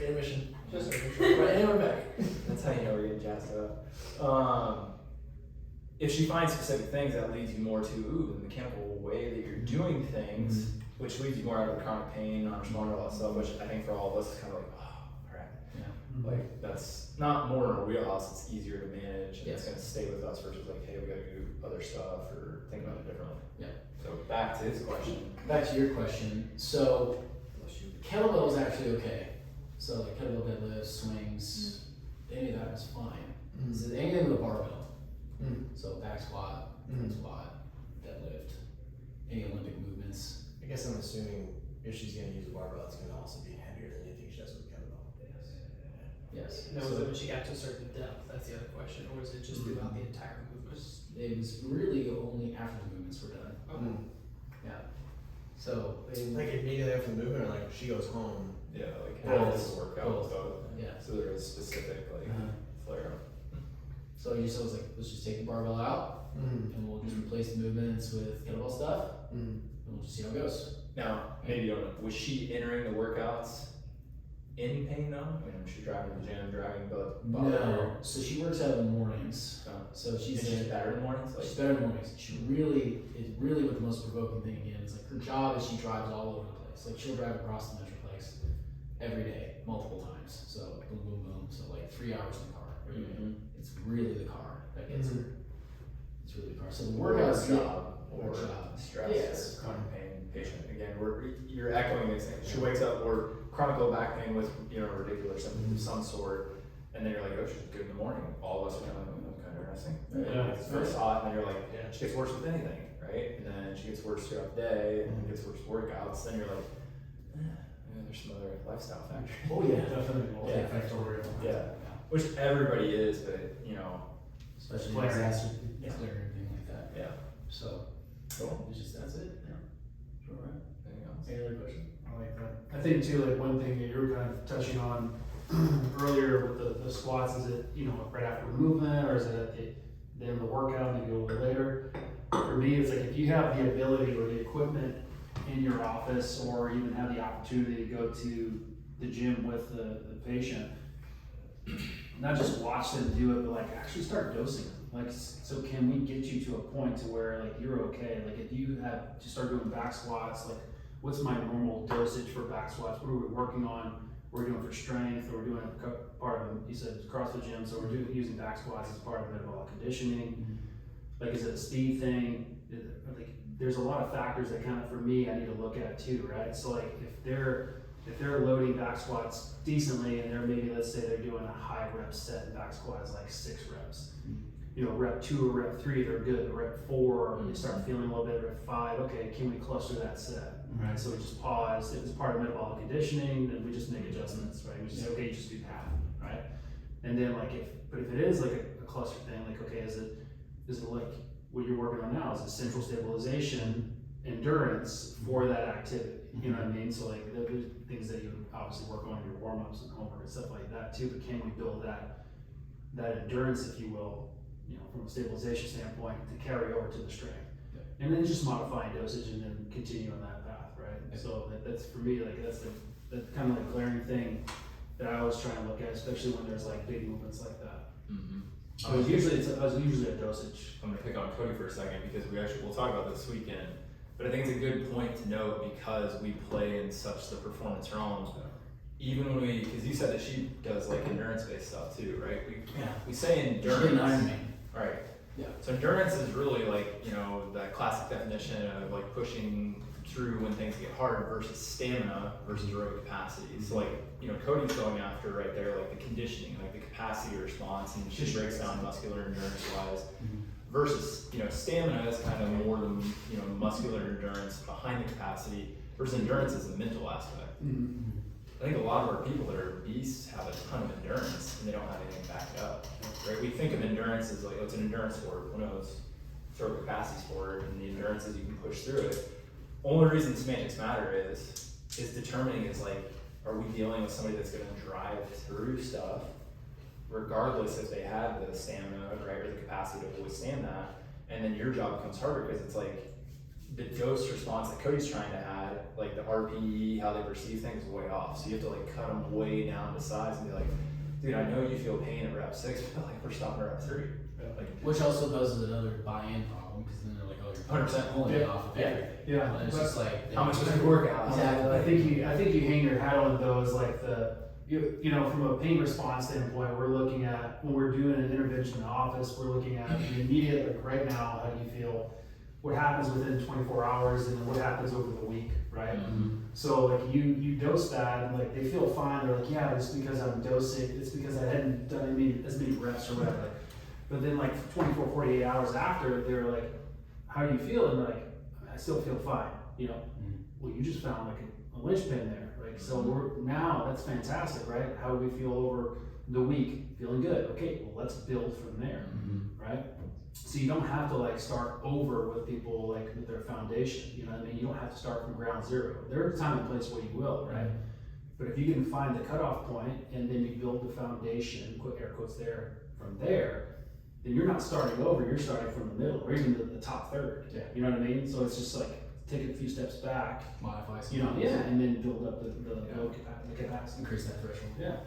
Intermission. Just Right, and we're back. that's how you know we're getting jazzed up. If she finds specific things, that leads you more to, the mechanical way that you're doing things, which leads you more out of the chronic pain, non-responder, all that stuff, which I think for all of us is kind of like, oh, alright. Like, that's not more in our wheelhouse, it's easier to manage, and it's Yes. gonna stay with us versus like, hey, we gotta do other stuff, or think about it differently. Yeah. So back to his question. Back to your question. So kettlebell was actually okay. So like kettlebell deadlifts, swings, any of that was fine. So anything with a barbell. So back squat, front squat, deadlift, any Olympic movements. I guess I'm assuming if she's gonna use a barbell, it's gonna also be heavier than anything she does with a kettlebell. Yes. Now, So was it when she got to a certain depth? That's the other question, or was it just throughout the entire movement? it was really only after the movements were done. Okay. Yeah. So Like immediately after the movement, or like she goes home. Yeah, like Both. after the workout, Both. both. yeah. So there was specific like flare up. So you just was like, let's just take the barbell out and we'll just replace the movements with kettlebell stuff and we'll just see how it goes. Now, maybe you don't know, was she entering the workouts in pain though? I mean, was she driving to the gym, driving both? No. So she works out in the mornings. Oh. So she's She's better in the mornings? she's better in the mornings. She really is really what the most provoking thing again is like her job is she drives all over the place. Like she'll drive across the Metroplex every day, multiple times. So boom, boom, boom. So like 3 hours in the car every day. It's really the car that gets her. It's really the car. So the workout's job or job. stress Yes. or chronic pain patient. Again, you're echoing these things. She wakes up or chronic low back pain with ridiculous symptoms of some sort, and then you're like, oh, she's good in the morning. All of us are kind of like, oh, kind of interesting. Yeah. It's first hot, and then you're like, yeah, she gets worse with anything, right? And then she gets worse throughout the day, and then gets worse with workouts. Then you're like, there's some other lifestyle factors. Oh yeah, definitely Yeah. multifactorial. Yeah. Which everybody is, but Especially Flaring. exacerbation, everything like that. yeah. So Cool. it's just that's it. Yeah. Sure, right. Anything else? Any other questions? I like that. I think too, like one thing that you were kind of touching on earlier with the squats, is it, right after the movement, or is it at the end of the workout, maybe a little bit later? For me, it's like if you have the ability or the equipment in your office, or even have the opportunity to go to the gym with the patient, not just watch them do it, but like actually start dosing them. Like, so can we get you to a point to where like you're okay? Like if you have to start doing back squats, like what's my normal dosage for back squats? What are we working on? We're doing for strength, or we're doing part of, you said CrossFit gym, so we're using back squats as part of metabolic conditioning. Like, is it a speed thing? Like, there's a lot of factors that kind of, for me, I need to look at too, right? So like, if they're loading back squats decently, and they're maybe, let's say they're doing a high rep set in back squats, like 6 reps. Rep 2 or rep 3, they're good. But rep 4, you start feeling a little bit. Rep 5, okay, can we cluster that set? Right? So we just pause. If it's part of metabolic conditioning, then we just make adjustments, right? We just say, okay, you just do half, right? And then like if it is like a cluster thing, like okay, is it like what you're working on now? Is it central stabilization, endurance for that activity? You know what I mean? So like there's things that you obviously work on in your warm-ups and homework and stuff like that too, but can we build that endurance, if you will, from a stabilization standpoint, to carry over to the strength? And then just modifying dosage and then continue on that path, right? So that's for me, like that's the kind of like glaring thing that I always try and look at, especially when there's like big movements like that. So usually it's a dosage. I'm gonna pick on Cody for a second because we'll talk about this weekend, but I think it's a good point to note because we play in such the performance realm. Even when because you said that she does like endurance-based stuff too, right? We say endurance, right? Yeah. So endurance is really like that classic definition of like pushing through when things get hard versus stamina versus aerobic capacity. So like Cody's going after right there like the conditioning, like the capacity response, and she breaks down muscular endurance wise. Versus stamina is kind of more the muscular endurance behind the capacity versus endurance is a mental aspect. I think a lot of our people that are beasts have a ton of endurance and they don't have anything to back it up, right? We think of endurance as like, it's an endurance sport. Well, no, it's a capacity sport, and the endurance is you can push through it. Only reason semantics matter is determining is like, are we dealing with somebody that's going to drive through stuff, regardless if they have the stamina, right, or the capacity to withstand that, and then your job becomes harder because it's like, the dose response that Cody's trying to add, like the RPE, how they perceive things, is way off. So you have to like cut them way down to size and be like, dude, I know you feel pain at rep 6, but like we're stopping at rep 3. Like, Which also poses another buy-in problem, because then they're like, oh, you're 100% pulling it off of Yeah. everything. Yeah. And it's just like how much was the workout? Exactly. I think you hang your hat on those, like from a pain response standpoint, we're looking at, when we're doing an intervention in the office, we're looking at the immediate, like right now, how do you feel? What happens within 24 hours, and then what happens over the week, right? So like you dose that, and like they feel fine. They're like, yeah, it's because I'm dosing. It's because I hadn't done as many reps or whatever. But then like 24, 48 hours after, they're like, how do you feel? And like, I still feel fine, well, you just found like a linchpin there, right? So we're now, that's fantastic, right? How do we feel over the week? Feeling good. Okay, well, let's build from there, right? So you don't have to like start over with people like with their foundation, you know what I mean? You don't have to start from ground zero. There's a time and place where you will, right? But if you can find the cutoff point and then you build the foundation, put air quotes there, from there, then you're not starting over, you're starting from the middle, or even the top third. Yeah. You know what I mean? So it's just like take a few steps back, Modify some you know, things. and then build up the capacity. Increase that threshold. Yeah.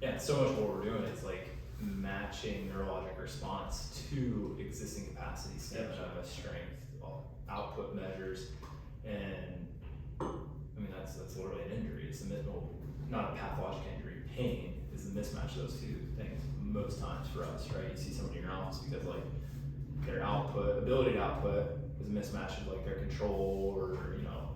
Yeah, so much of what we're doing is like matching neurologic response to existing capacity, stamina, strength, output measures, and I mean that's literally an injury. It's not a pathologic injury. Pain is the mismatch of those two things most times for us, right? You see somebody in your office because like their ability to output is a mismatch of like their control or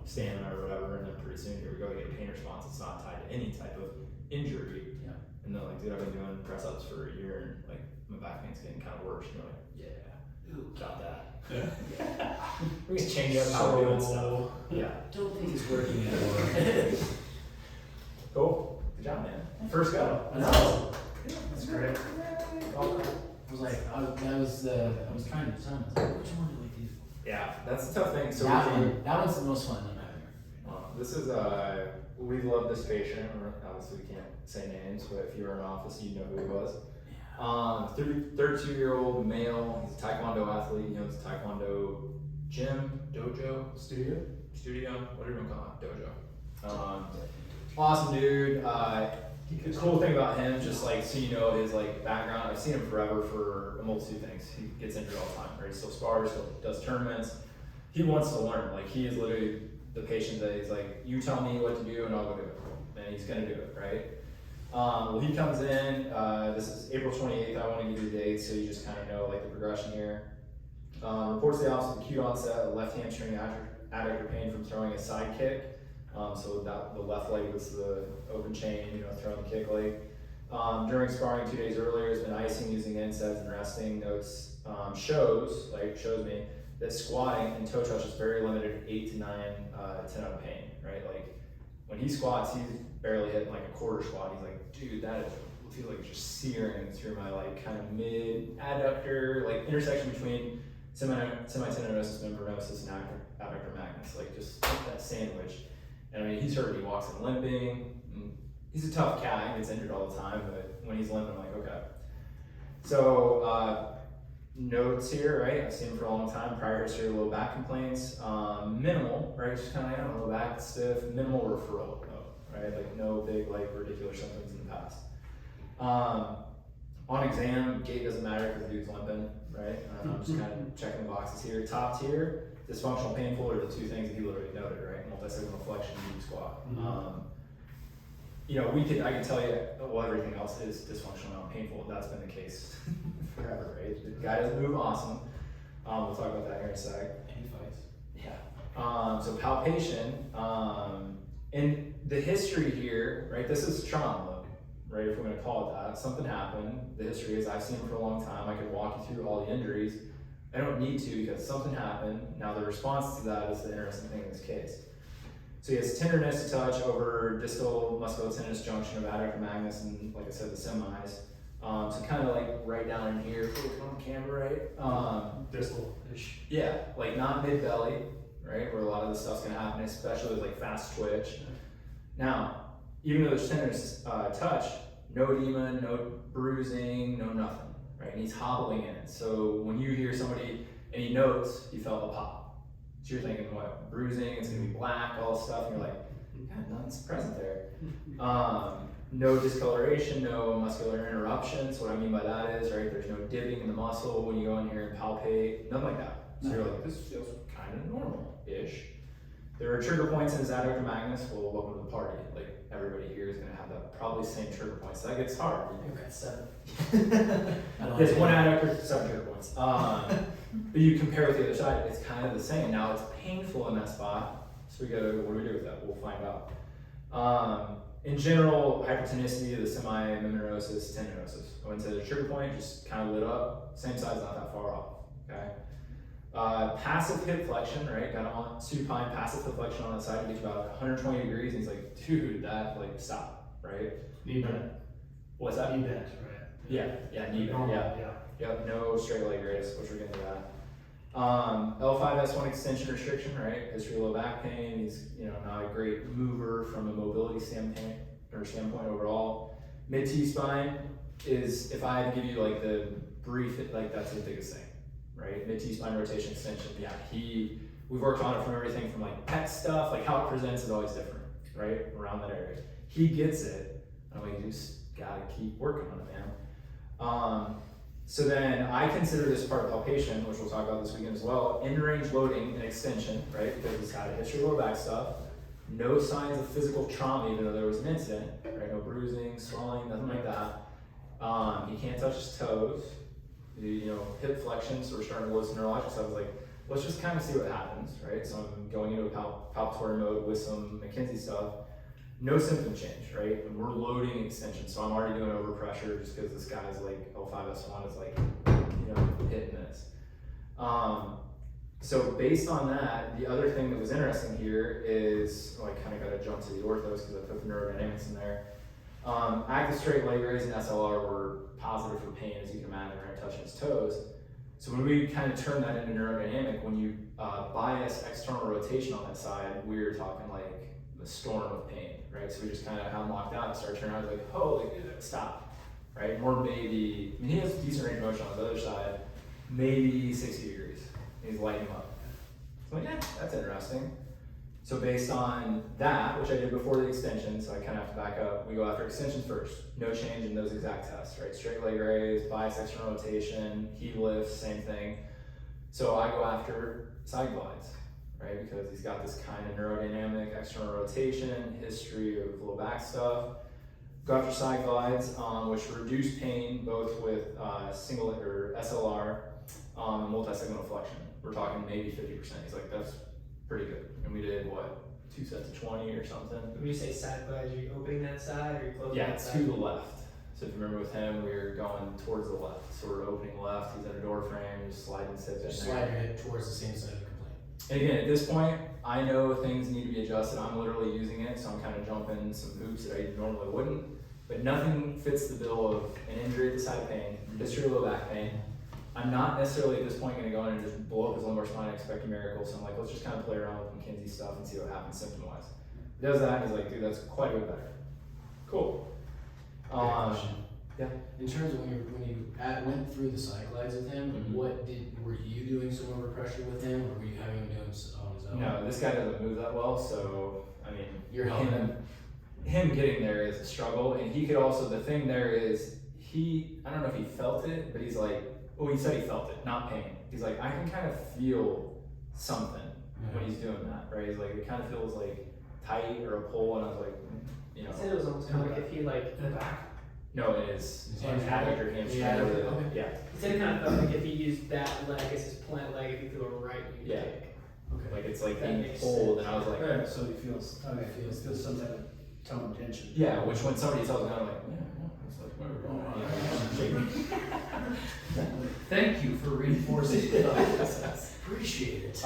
stamina or whatever, and then pretty soon here we go, you get a pain response. It's not tied to any type of injury. Yeah. And then like, dude, I've been doing press ups for a year and like my back pain's getting kind of worse. And you're like, yeah, ooh, got that. Yeah. We just change up how we're doing stuff. Yeah. Don't think it's working anymore. Cool. Good job, man. First go. That's great. I was like, I was trying to decide. I was like, which one do we do? Yeah, that's a tough thing. So that one's the most fun that I'm having. This is we love this patient. Obviously, we can't say names, but if you were in office, you'd know who he was. 32-year-old male. He's a Taekwondo athlete. He owns a Taekwondo gym, dojo, studio, whatever you want to call it, dojo. Awesome dude. The cool thing about him, just like so you know his like background. I've seen him forever for a multitude of things. He gets injured all the time, right? He still spars, still does tournaments. He wants to learn. Like he is literally the patient that he's like, you tell me what to do and I'll go do it, and he's gonna do it, right? Well, he comes in. This is April 28th. I want to give you the date so you just kind of know like the progression here. Reports the office with acute onset left hamstring adductor pain from throwing a side kick. So that the left leg was the open chain, throwing the kick leg. During sparring 2 days earlier, has been icing using NSAIDs and resting. Notes shows me that squatting and toe touch is very limited, 8 to 9, 10 out of pain, right? Like when he squats, he's barely hitting like a quarter squat. He's like, dude, that feels like it's just searing through my like kind of mid adductor, like intersection between semitendinosus, membranosus, and adductor magnus, like just like that sandwich. And I mean, he's hurt, he walks in limping. He's a tough cat, he gets injured all the time, but when he's limping, I'm like, okay. So, notes here, right? I've seen him for a long time. Prior history of low back complaints. Minimal, right? Just kind of, low back, stiff, minimal referral, right? Like no big, like ridiculous symptoms in the past. On exam, gait doesn't matter because the dude's limping, right? I'm just kind of checking the boxes here. Top tier, dysfunctional, painful are the two things that he literally noted, right? Multi-segmental flexion, deep squat. I can tell you, well, everything else is dysfunctional and painful. That's been the case forever, right? The guy doesn't move awesome. We'll talk about that here in a sec. And he fights. Yeah. So palpation, and the history here, right? This is trauma, right? If we're going to call it that. Something happened. The history is I've seen him for a long time. I could walk you through all the injuries. I don't need to because something happened. Now the response to that is the interesting thing in this case. So he has tenderness to touch over distal musculotendinous junction of adductor magnus and, like I said, the semis. So kind of like right down in here, on camera, right? Distal-ish. Yeah, like not mid-belly, right? Where a lot of this stuff's gonna happen, especially with like fast twitch. Now, even though there's tenderness touch, no edema, no bruising, no nothing, right? And he's hobbling in it. So when you hear somebody and he notes, he felt a pop. So you're thinking, what, bruising, it's gonna be black, all this stuff, and you're like, God, nothing's present there. No discoloration, no muscular interruptions. What I mean by that is, right, there's no dipping in the muscle when you go in here and palpate, nothing like that. So you're like, this feels kind of normal-ish. There are trigger points in his adductor magnus. Well, welcome to the party. Like, everybody here is gonna have that probably same trigger points. So that gets hard. I've got 7. There's one adductor, 7 trigger points. But you compare with the other side, it's kind of the same. Now it's painful in that spot, so we go, what do we do with that? We'll find out. In general, hypertonicity of the semimembranosus tendinosus. I wouldn't say the trigger point, just kind of lit up, same size, not that far off, okay? Passive hip flexion, right? Got him on supine, passive hip flexion on that side, gets about 120 degrees, and he's like, dude, that, like, stop, right? Knee bent. What's that? Knee bent, right? Yeah, knee bend, Normal, yeah. Yep, no straight leg raise, which we're getting to that. L5S1 extension restriction, right? History of low back pain. He's, not a great mover from a mobility standpoint overall. Mid T-spine is, if I had to give you like the brief, like that's the biggest thing, right? Mid T-spine rotation extension. Yeah, we've worked on it from everything from like pec stuff, like how it presents is always different, right? Around that area. He gets it. I'm like, you just gotta keep working on it, man. So then I consider this part of palpation, which we'll talk about this weekend as well, in-range loading and extension, right? Because he's had a history of low back stuff, no signs of physical trauma, even though there was an incident, right? No bruising, swelling, nothing like that. He can't touch his toes, hip flexion, so we're starting to load some neurological stuff. I was like, let's just kind of see what happens, right? So I'm going into a palpatory mode with some McKinsey stuff. No symptom change, right? And we're loading extension, so I'm already doing overpressure just because this guy's like L5S1 is like, hitting this. So based on that, the other thing that was interesting here is, I kind of got to jump to the orthos because I put the neurodynamics in there. Active straight leg raise and SLR were positive for pain, as you can imagine, right? Touching his toes. So when we kind of turn that into neurodynamic, when you bias external rotation on that side, we're talking like a storm of pain, right? So we just kind of had him locked out and started turning around, like, holy, stop, right? Or maybe, he has decent range of motion on the other side, maybe 60 degrees. He's lighting him up. So I'm like, yeah, that's interesting. So based on that, which I did before the extension, so I kind of have to back up, we go after extension first. No change in those exact tests, right? Straight leg raise, bias external rotation, he lifts, same thing. So I go after side glides, right? Because he's got this kind of neurodynamic external rotation, history of low back stuff. Go after side glides, which reduce pain both with single or SLR and multi-segmental flexion. We're talking maybe 50%. He's like, that's pretty good. And we did 2 sets of 20 or something. When you say side glides, are you opening that side or are you closing that side? To the left. So if you remember with him, we were going towards the left. So we're opening left, he's at a door frame, just sliding sits in Just there. slide your hip towards the same side of the complaint. And again, at this point, I know things need to be adjusted. I'm literally using it, so I'm kind of jumping some hoops that I normally wouldn't. But nothing fits the bill of an injury at the side pain, history of low back pain. I'm not necessarily at this point going to go in and just blow up his lumbar spine and expect a miracle. So I'm like, let's just kind of play around with McKinsey stuff and see what happens symptom-wise. He does that, and he's like, dude, that's quite a bit better. Cool. Yeah. In terms of when you went through the side glides with him, were you doing some overpressure with him, or were you having him doing on his own? No, this guy doesn't move that well, so I mean, You're helping him. Him getting there is a struggle, and he could also. The thing there is, I don't know if he felt it, but he's like, he said he felt it, not pain. He's like, I can kind of feel something when he's doing that, right? He's like, it kind of feels like tight or a pull, and I was like, I said it was almost kind of like if he like in the back. No, it is. It's And adductor hamstring. Yeah, over the- okay. Yeah. He said it kind of felt like if he used that leg as his plant leg, if he threw a right knee Yeah. kick. Okay. Like it's like That being makes pulled, sense. and I was like, Right, so he feels some type of tone tension. yeah. Which when somebody tells me, I'm like, yeah, it's like whatever. Thank you for reinforcing that. Appreciate it.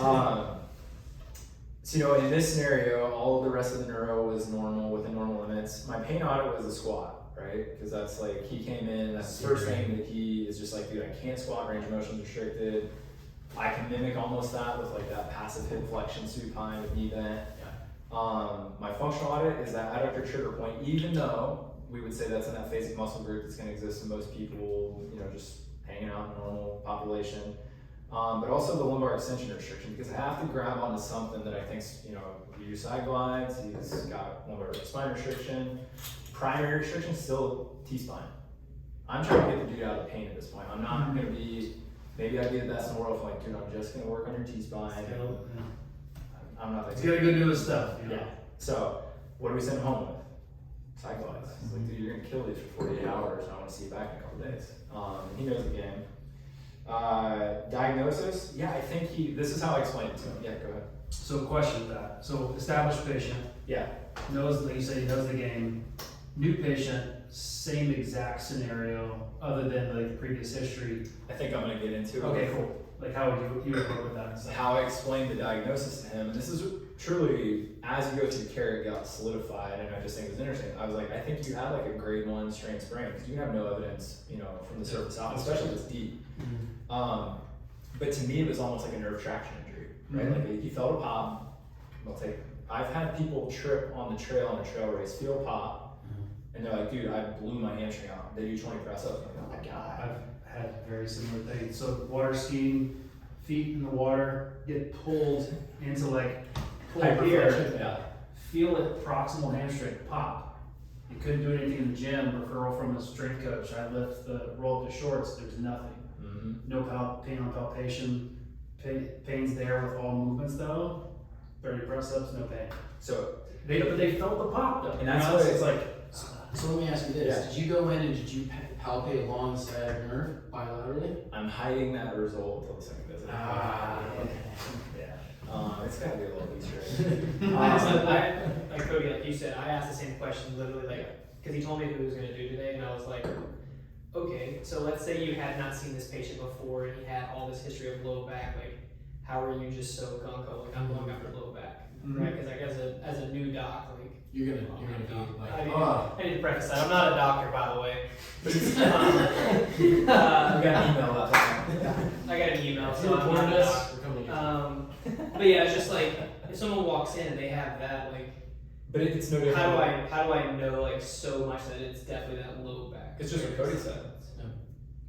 So in this scenario, all of the rest of the neuro was normal within normal limits. My pain audit was a squat, right? Because that's like he came in. That's the first thing that he is just like, dude, I can't squat. Range of motion restricted. I can mimic almost that with like that passive hip flexion supine with knee bent. My functional audit is that adductor trigger point, even though we would say that's in that phasic muscle group that's going to exist in most people, just hanging out in the normal population. But also the lumbar extension restriction, because I have to grab onto something that I think's, we use side glides, he's got lumbar spine restriction. Primary restriction, still T-spine. I'm trying to get the dude out of pain at this point. I'm not going to be, maybe I'd be the best in the world if I'm like, dude, I'm just going to work on your T-spine. I'm not like, He's gotta go do his stuff. yeah. So, what do we send him home with? Side glides. He's like, dude, you're gonna kill these for 48 hours, and I want to see you back in a couple days. He knows the game. Diagnosis? Yeah, I think this is how I explained it to him. Yeah, go ahead. So question with that. So established patient, Yeah. knows, like you say, he knows the game. New patient, same exact scenario, other than like the previous history. I think I'm gonna get into it. Okay, cool. Like how would you would work with that and stuff? How I explained the diagnosis to him, and this is truly, as you go through care, it got solidified, and I just think it was interesting. I was like, I think you had like a grade 1 strained sprain, because you have no evidence, you know, from the surface out, especially if it's deep. But to me, it was almost like a nerve traction injury, right? Like he felt a pop. I've had people trip on the trail in a trail race, feel a pop, and they're like, dude, I blew my hamstring out. They do 20 press ups. I'm like, oh my God. I've had very similar things. So water skiing, feet in the water, get pulled into like pull here. Yeah. Feel it proximal hamstring pop. You couldn't do anything in the gym. Referral from a strength coach. I lift the roll up the shorts. There's nothing. No pain on palpation. Pain's there with all movements though. 30 press ups, no pain. So But they felt the pop though. And that's what what it's like. So let me ask you this: Yeah. did you go in and did you palpate along the sciatic nerve bilaterally? I'm hiding that result until the second visit. Okay. Yeah. It's gotta be a little Easter egg. Like Cody, like you said, I asked the same question literally, like, because he told me who he was going to do today, and I was like, okay, so let's say you had not seen this patient before, and he had all this history of low back, like, how are you just so gung-ho, like, I'm going after low back, right? Because, like, as a new doc, like, You're gonna be like, I need to preface that, I'm not a doctor, by the way. We got an email about that. I got an email, If so you I'm record not a this, doctor. we're coming to get you. But yeah, it's just like, if someone walks in and they have that, like, But it's no different. how do I know like so much that it's definitely that low back? It's just what Cody said. Yeah.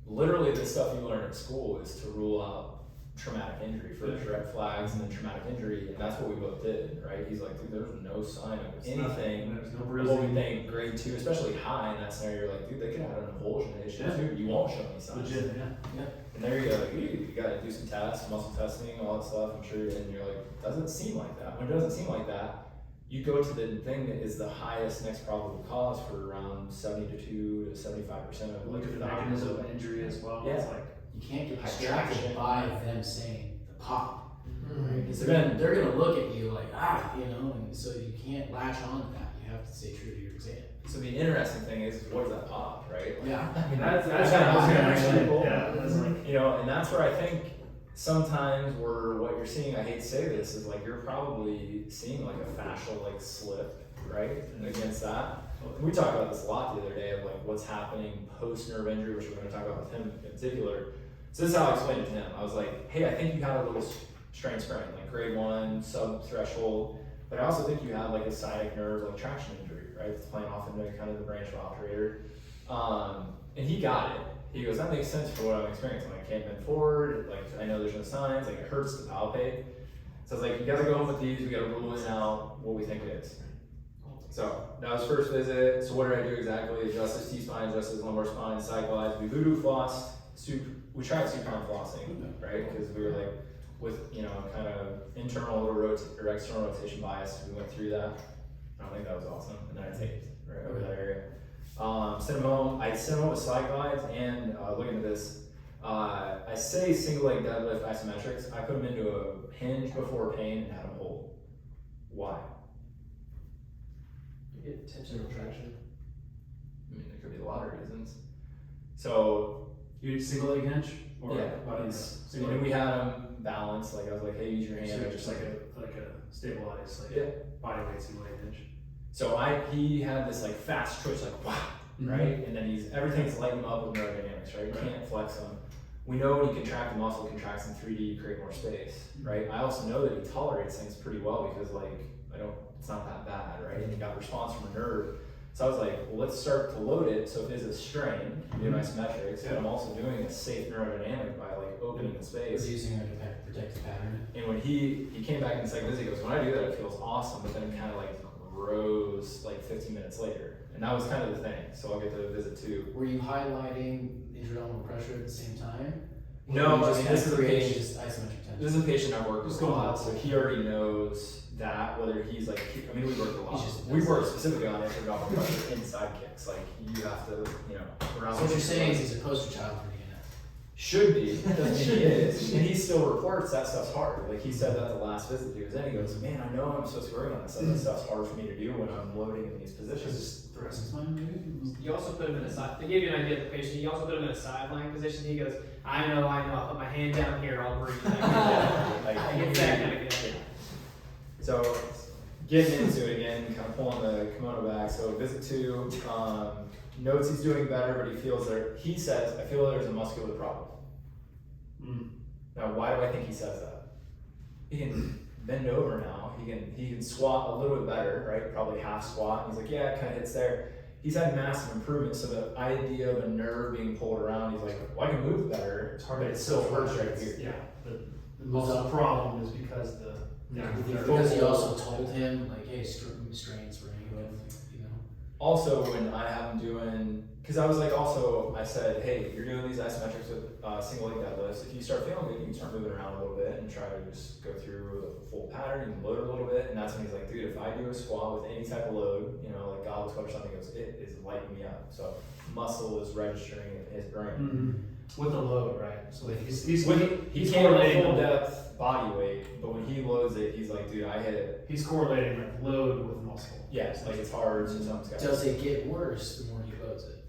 Literally, the stuff you learn at school is to rule out traumatic injury, first red flags, and then traumatic injury, and that's what we both did, right? He's like, dude, there's no sign of anything. There's no What we bruising. think grade 2, especially high in that scenario, you're like, dude, they could have an avulsion issue too. You won't show me signs. Legit, yeah. And there you go, like, you gotta do some tests, muscle testing, all that stuff. I'm sure, and you're like, doesn't seem like that. When it doesn't seem like that, you go to the thing that is the highest next probable cause for around 72 to 75% of Look at the operative. mechanism of injury as well. Yeah. It's like you can't get Distraction. distracted by them saying the pop. Mhm. Because Then- they're gonna look at you like, you know, and so you can't latch on to that. You have to stay true to your exam. So the interesting thing is, what is that pop, right? Like, Yeah. I mean, that's that's kind of kind of actually cool. yeah. That's like You know, and that's where I think sometimes what you're seeing, I hate to say this, is like you're probably seeing like a fascial like slip, right? And against that. We talked about this a lot the other day of like what's happening post nerve injury, which we're going to talk about with him in particular. So this is how I explained it to him. I was like, hey, I think you had a little strain sprain, like grade 1, sub-threshold, but I also think you have like a sciatic nerve like traction injury, right? It's playing off into kind of the branch operator. And he got it. He goes, that makes sense for what I'm experiencing. Like, I can't bend forward, like I know there's no signs, like it hurts to palpate. So I was like, you gotta go home with these, we gotta rule this out, what we think it is. So that was first visit. So what did I do exactly? Adjust his T-spine, adjust his lumbar spine, cyclize. We voodoo flossed. We tried supine flossing, right? Because we were like, with kind of internal or external rotation bias. We went through that. I don't think that was awesome. And then I taped right over that area. Sent him home. I sent him home with cyclize and looking at this. I say single leg deadlift isometrics. I put him into a hinge before pain and had him hold. Why? You get tension Zero traction. I mean, there could be a lot of reasons. So, you single leg hinge or yeah, bodies single and leg. we had him balanced. Like I was like, hey, use your hand. So I just like a stabilized like Yeah. body weight single leg hinge. So he had this like fast twitch, like wow, right? And then everything's lighting him up with neurodynamics, right? You can't flex him. We know when you contract the muscle, contracts in 3D, you create more space, right? I also know that he tolerates things pretty well because it's not that bad, right? And he got response from a nerve. So I was like, well, let's start to load it. So if it is a strain, you do isometrics, but I'm also doing a safe neurodynamic by like opening the space. Reducing our protective pattern. And when he came back in the second visit, he goes, when I do that, it feels awesome, but then it kind of like rose like 15 minutes later. And that was kind of the thing. So I'll get to visit 2. Were you highlighting intraabdominal pressure at the same time? No, Or were you I just mean, kind this of is a creating patient. just isometric tension? This is a patient I've worked with Just a going lot, out. so he already knows that whether he's like, I mean, we worked a lot. He's just- We worked specifically on intraabdominal pressure inside kicks. Like you have to, around. So what you're saying is he's a poster child for should be, doesn't mean he is, and he still reports that stuff's hard. Like he said that the last visit he was in, he goes, man, I know I'm supposed to work on this, that stuff's hard for me to do when I'm loading in these positions. Just the rest of mine, maybe? You also put him in a side. They gave you an idea of the patient. You also put him in a sideline position. He goes, I know. I'll put my hand down here. I'll breathe. Like, I get that kind of connection. So getting into it again, kind of pulling the kimono back. So visit 2, notes he's doing better, but he feels there. He says, I feel there's a muscular problem. Now, why do I think he says that? He can bend over now. He can squat a little bit better, right? Probably half squat. He's like, yeah, it kind of hits there. He's had massive improvement. So the idea of a nerve being pulled around, he's like, well, I can move better. It's hard but to it still hurts right here. Yeah, the muscle problem is because the. Because he also told him, like, hey, strain, you know. Also, when I have him doing, because I was like, also, I said, hey, you're doing these isometrics with single leg deadlifts. If you start feeling good, you can start moving around a little bit and try to just go through the full pattern. You can load a little bit. And that's when he's like, dude, if I do a squat with any type of load, you know, like goblet squat or something, he goes, it is lighting me up. So muscle is registering in his brain. With the load, right? So like he's He can't correlating full the- depth body weight, but when he loads it, he's like, dude, I hit it. He's correlating like load with muscle. Yeah, it's like it's hard. So something's got Does it get worse the more he loads it?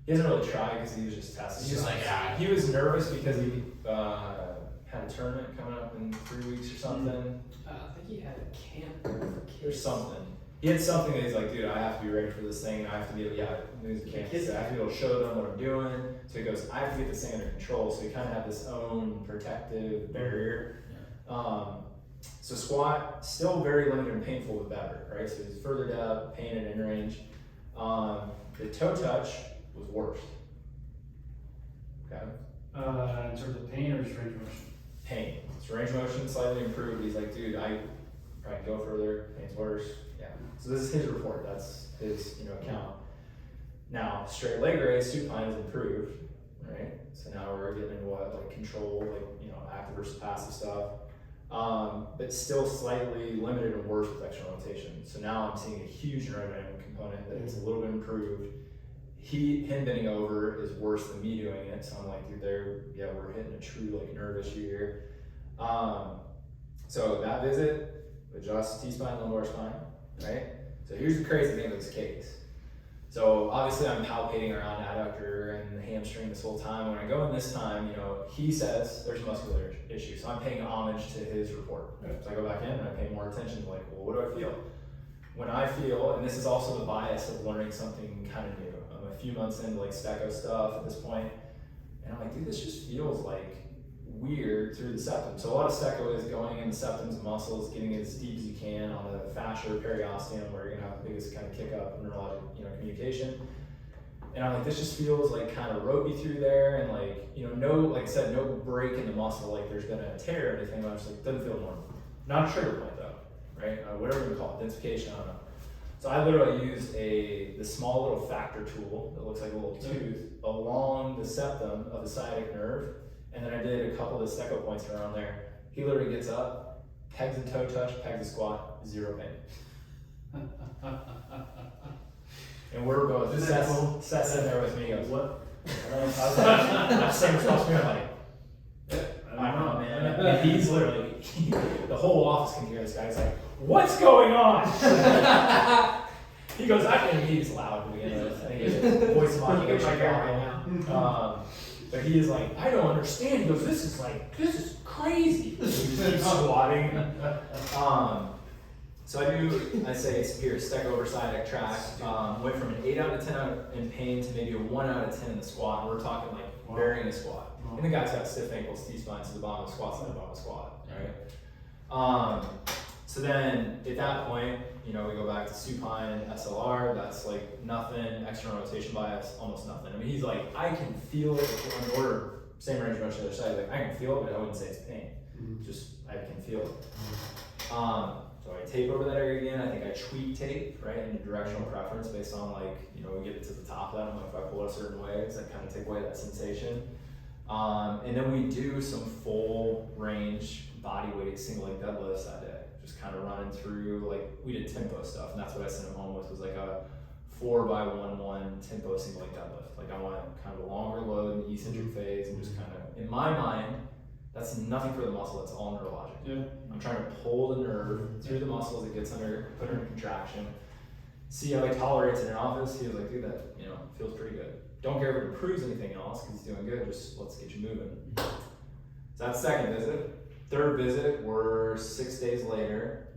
He hasn't really tried because he was just testing. He's just like, He was nervous because he had a tournament coming up in 3 weeks or something. I think he had a camp for kids. Or something. He had something that he's like, dude, I have to be ready for this thing. And I have to be able, there's a camp. I have to be able to show them what I'm doing. So he goes, I have to get this thing under control. So he kind of had this own protective barrier. So squat, still very limited and painful with better, right? So he's further depth, pain and in range. The toe touch was worse. Okay. In terms of pain or just range of motion? Pain. So range of motion slightly improved. He's like, dude, I probably go further, pain's worse. Yeah. So this is his report. That's his, account. Now, straight leg raise, supine has improved, right? So now we're getting into like control, active versus passive stuff. But still slightly limited and worse with external rotation. So now I'm seeing a huge neurodynamic component that is a little bit improved. Him bending over is worse than me doing it. So I'm like, dude, we're hitting a true nerve issue here. So that visit, adjust T-spine, lumbar spine, right? So here's the crazy thing with this case. So obviously I'm palpating around adductor and the hamstring this whole time. When I go in this time, he says there's a muscular issue. So I'm paying homage to his report. So I go back in and I pay more attention to what do I feel? When I feel, and this is also the bias of learning something kind of new. I'm a few months into stecho stuff at this point, and I'm like, dude, this just feels weird through the septum. So a lot of stecho is going in the septums and muscles, getting it as deep as you can on the fascia or periosteum, where you're gonna have the biggest kind of kick up in neurologic, communication. And I'm like, this just feels kind of ropey through there, and no, like I said, no break in the muscle, there's been a tear or anything. I'm just doesn't feel normal. Not a trigger point though, right? Whatever you call it, densification, I don't know. So I literally used the small little factor tool that looks like a little tooth along the septum of the sciatic nerve. And then I did a couple of the stecho points around there. He literally gets up, pegs the toe touch, pegs the squat, zero pain. And we're both, Seth's in there with me, he goes, what? I was like, same response to me, I'm like, I don't know, man. And he's literally, the whole office can hear this guy. He's like, what's going on? He goes, he's loud to begin with. I think his voice modulator goes right now. But he is like, I don't understand. He goes, this is crazy. He's squatting. So I say here, stec over sciatic tract. Went from an 8 out of 10 in pain to maybe a 1 out of 10 in the squat. And we're talking burying a squat. And the guy's got stiff ankles, T-spine, so the bottom of the squat's not the bottom of the squat, right? So then at that point, we go back to supine, SLR, that's nothing, external rotation bias, almost nothing. I mean, he's like, I can feel it, or same range of motion the other side, I can feel it, but I wouldn't say it's pain. Just, I can feel it. So I tape over that area again. I think I tweak tape, right, in a directional preference based on we get it to the top of that. I'm like, if I pull it a certain way, does that kind of take away that sensation? And then we do some full range body weight single leg deadlifts that day. Just kind of running through, we did tempo stuff, and that's what I sent him home with, was a 4x1-1 tempo single leg deadlift. Like I want kind of a longer load in the eccentric phase and just kind of, in my mind, that's nothing for the muscle, that's all neurologic. Yeah. I'm trying to pull the nerve through the muscles, it gets put under contraction. See how he tolerates it in office. He was like, dude, that feels pretty good. Don't care if it improves anything else because he's doing good, just let's get you moving. So that's second visit. Third visit, we're 6 days later.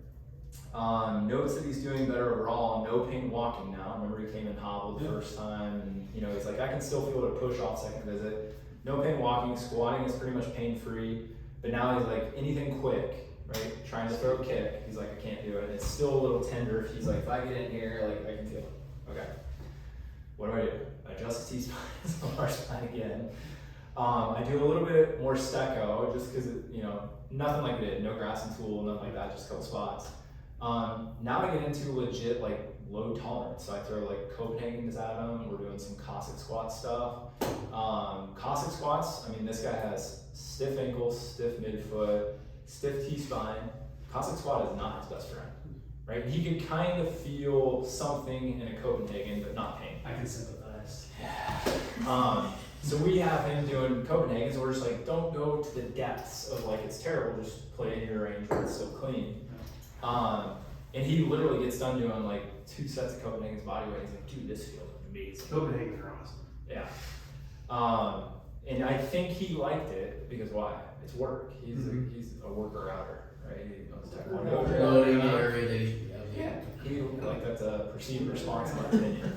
Notes that he's doing better overall, no pain walking now. Remember he came in hobbled the first time and he's like, I can still feel it push off second visit. No pain walking, squatting is pretty much pain free, but now he's like, anything quick, right? Trying to throw a kick, he's like, I can't do it. It's still a little tender. He's like, if I get in here, like I can feel it. Okay. What do? Adjust the T-spine, lumbar spine again. I do a little bit more stecco just because nothing like we did, no grasping tool, nothing like that, just a couple spots. Now I get into legit like load tolerance. So I throw like Copenhagen's at him. We're doing some Cossack squat stuff. Cossack squats, I mean, this guy has stiff ankles, stiff midfoot, stiff T-spine. Cossack squat is not his best friend, right? He can kind of feel something in a Copenhagen, but not pain. I can sympathize. So we have him doing Copenhagen, so we're just like, don't go to the depths of like, it's terrible, just play in your range where it's still clean. And he literally gets done doing like 2 sets of Copenhagen's body weight. He's like, dude, this feels amazing. Copenhagen are awesome. Yeah. And I think he liked it because why? It's work. He's a worker outer, right? He knows Taekwondo. Loading the area that he, He like that's a perceived response in my opinion.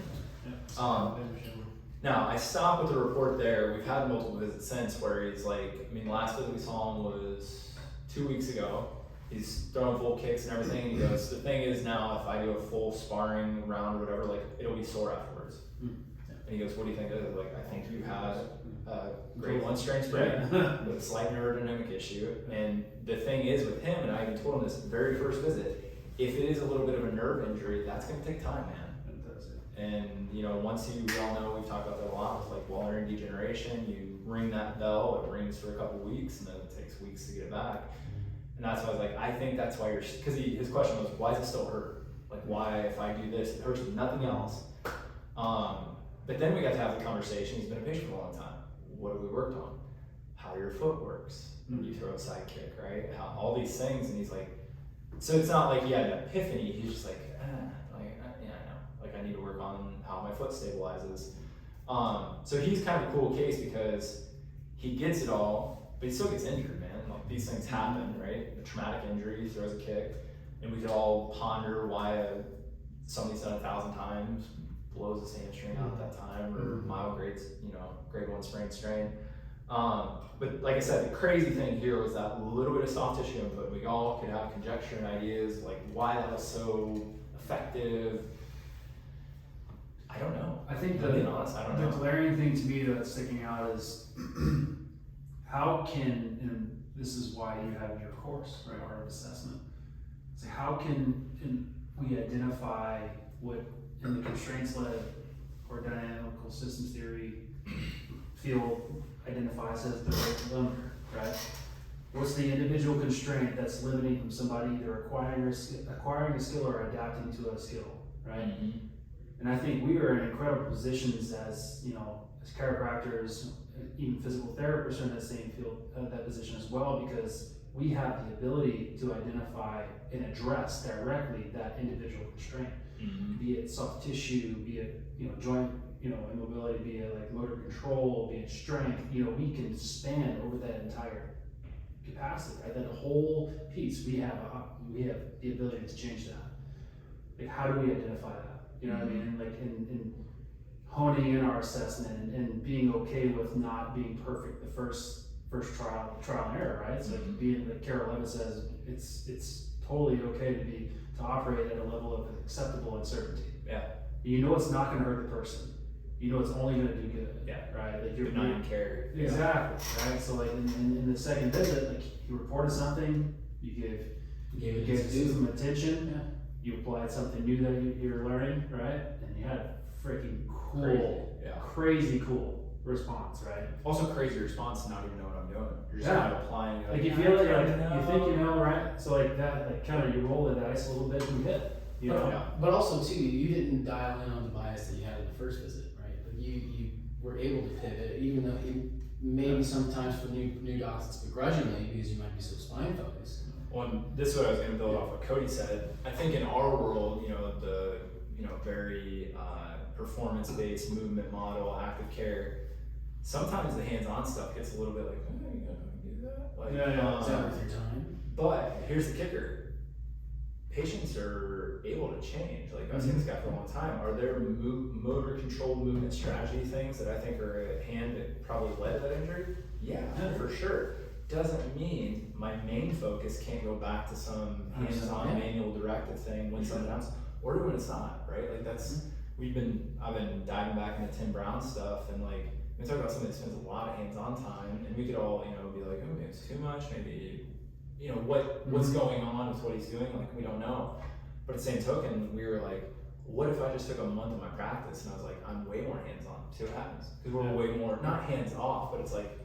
Now I stopped with the report there. We've had multiple visits since where he's like, I mean, last visit we saw him was 2 weeks ago. He's throwing full kicks and everything. And he goes, the thing is now, if I do a full sparring round or whatever, like it'll be sore afterwards. And he goes, what do you think of it? Like, I think you had a grade 1 strain sprain with a slight neurodynamic issue. And the thing is with him, and I even told him this very first visit, if it is a little bit of a nerve injury, that's going to take time, man. And once we all know, we've talked about that a lot with like wall area degeneration, you ring that bell, it rings for a couple weeks, and then it takes weeks to get it back. And that's why I was like, I think that's why because his question was, why does it still hurt? Like, why, if I do this, it hurts with nothing else? But then we got to have the conversation. He's been a patient for a long time. What have we worked on? How your foot works when you throw a side kick, right? How all these things, and he's like, so it's not like he had an epiphany. He's just like, yeah, I know. Like, I need to work on how my foot stabilizes. So he's kind of a cool case because he gets it all, but he still gets injured, man. Like, these things happen, right? A traumatic injury, he throws a kick, and we could all ponder why somebody's done 1,000 times, blows his hamstring out at that time, or mild grades, grade 1 sprain strain. But like I said, the crazy thing here was that little bit of soft tissue input. We all could have conjecture and ideas like why that was so effective. I don't know. I think being honest, I don't know. The glaring thing to me that's sticking out is how can, and this is why you have your course, right, art of assessment. So how can we identify what in the constraints-led or dynamical systems theory field identifies as the right limiter, right? What's the individual constraint that's limiting from somebody either acquiring a skill or adapting to a skill, right? Mm-hmm. And I think we are in incredible positions as as chiropractors, even physical therapists are in that same field, that position as well, because we have the ability to identify and address directly that individual constraint, be it soft tissue, be it joint immobility, be it like motor control, be it strength. We can span over that entire capacity, right? That whole piece, we have the ability to change that. Like, how do we identify that? You know what I mean? And like in honing in our assessment and being okay with not being perfect the first trial and error, right? So like being, like Carol Levitt says, it's totally okay to operate at a level of acceptable uncertainty. Yeah. It's not going to hurt the person. It's only going to do good. Yeah. Right. Like you're not care. Exactly. Right. So like in the second visit, like you reported something, you gave it some attention. Yeah. You applied something new that you're learning, right? And you had a freaking cool, crazy cool response, right? Also crazy response to not even know what I'm doing. You're just Yeah. not applying. Like you feel it, like you think right? So like that, like kind of you roll the dice a little bit and you hit. You know? But also too, you didn't dial in on the bias that you had in the first visit, right? Like you were able to pivot, even though maybe sometimes for new docs it's begrudgingly because you might be so spine focused. Well, this is what I was going to build off what Cody said. I think in our world, the very performance-based movement model, active care, sometimes the hands-on stuff gets a little bit like, oh, you gotta do that? Like, Is that worth your time? But here's the kicker. Patients are able to change. Like, I've seen this guy for a long time. Are there motor controlled movement strategy things that I think are at hand that probably led to that injury? Yeah, for sure. Doesn't mean my main focus can't go back to some hands-on manual directive thing when something else, or when it's not, right? Like I've been diving back into Tim Brown's stuff, and like, we talk about somebody that spends a lot of hands-on time, and we could all, be like, oh, maybe it's too much, maybe, what's going on with what he's doing, like, we don't know. But at the same token, we were like, what if I just took a month of my practice, and I was like, I'm way more hands-on, see what happens. Because we're way more, not hands-off, but it's like,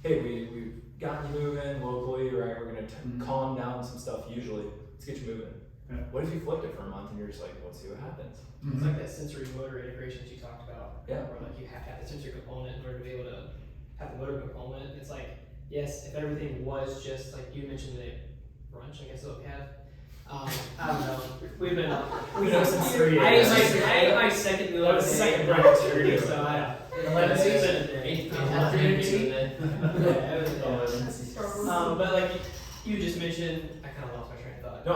hey, we've gotten you moving locally, right? We're gonna calm down some stuff usually, let's get you moving. Yeah. What if you flipped it for a month and you're just like, let's see what happens? It's like that sensory motor integration that you talked about. Yeah. Where like you have to have the sensory component in order to be able to have the motor component. It's like, yes, if everything was just like you mentioned the brunch, I guess what we have. I don't know. We've been since 3 I a.m. ate my second meal of the day. Second breakfast for you. So I 11 it's been season. a day. But like you just mentioned, I kind of lost my train of thought. No,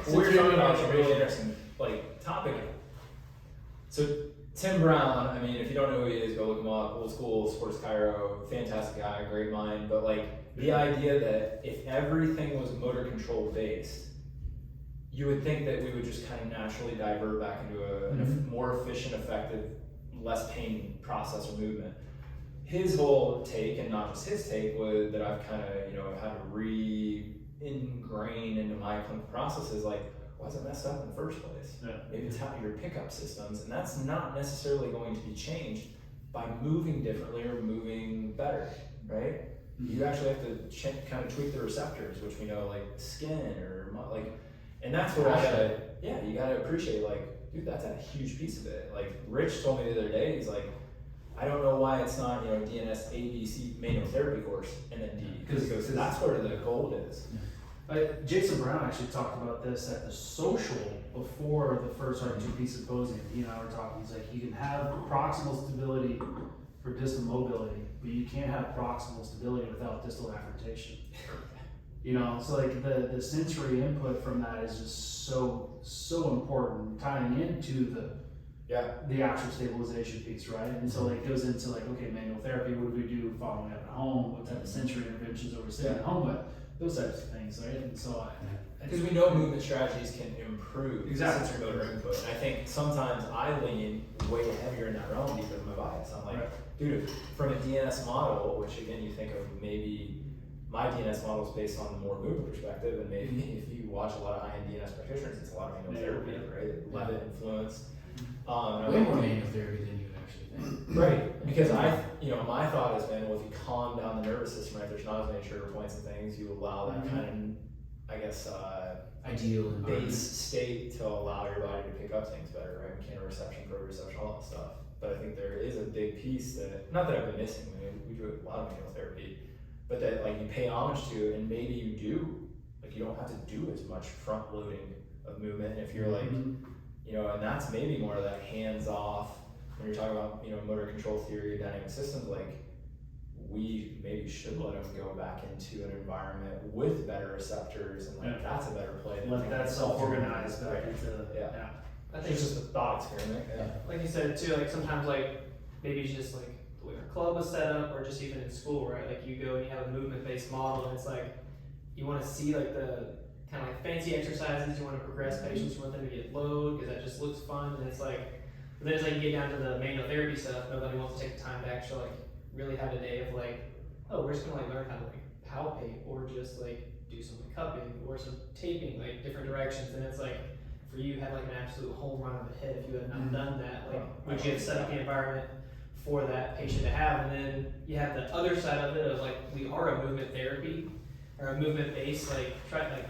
what we're talking about is a really interesting topic. So Tim Brown, I mean, if you don't know who he is, go look him up. Old school sports chiro, fantastic guy, great mind. But like the idea that if everything was motor control based, you would think that we would just kind of naturally divert back into a more efficient, effective, less pain process or movement. His whole take, and not just his take, was that I've kind of had to re-ingrain into my clinical processes, like, why is it messed up in the first place? Yeah. Maybe it's how your pickup systems, and that's not necessarily going to be changed by moving differently or moving better, right? You actually have to kind of tweak the receptors, which we know, like skin or like, and that's what you gotta appreciate, like, dude, that's a huge piece of it. Like, Rich told me the other day, he's like, I don't know why it's not, DNS ABC manual therapy course and then D, because that's where the gold is. Jason Brown actually talked about this at the social before the first R2P symposium. He and I were talking. He's like, you can have proximal stability for distal mobility, but you can't have proximal stability without distal affrontation. So like the sensory input from that is just so important, tying into the actual stabilization piece, right? And so like it goes into like, okay, manual therapy, what do we do following up at home? What type of sensory interventions are we seeing at home? But those types of things, right? And so because we know movement strategies can improve Exactly. sensory motor input. And I think sometimes I lean way heavier in that realm because of my bias. I'm like, dude, from a DNS model, which again, you think of maybe my DNS model is based on the more movement perspective, and maybe if you watch a lot of high-end DNS practitioners, it's a lot of manual therapy, right? Levitt influence. Way more manual therapy than you would actually think. Right, because my thought has been, well, if you calm down the nervous system, right, there's not as many trigger points and things, you allow that kind of, I guess, ideal base state to allow your body to pick up things better, right? Mechanoreception, proprioception, all that stuff. But I think there is a big piece that, not that I've been missing, we do a lot of manual therapy, but that like you pay homage to, and maybe you do, like you don't have to do as much front loading of movement if you're like, and that's maybe more of that hands off when you're talking about, motor control theory, dynamic systems, like we maybe should let them go back into an environment with better receptors, and like that's a better play. let that self-organize back into I think It's just a thought experiment. like you said too, like sometimes like maybe it's just like the way our club was set up, or just even in school, right? Like you go and you have a movement-based model, and it's like you want to see like the kind of like fancy exercises, you want to progress patients, you want them to get load because that just looks fun, and it's like, but then it's like you get down to the manual therapy stuff, nobody wants to take the time to actually like really have a day of like, oh, we're just gonna like learn how to like palpate, or just like do some like cupping or some taping, like different directions, and it's like, for you had like an absolute home run on the head if you had not done that, like would you have set up the environment for that patient to have? And then you have the other side of it of like, we are a movement therapy. or a movement-based like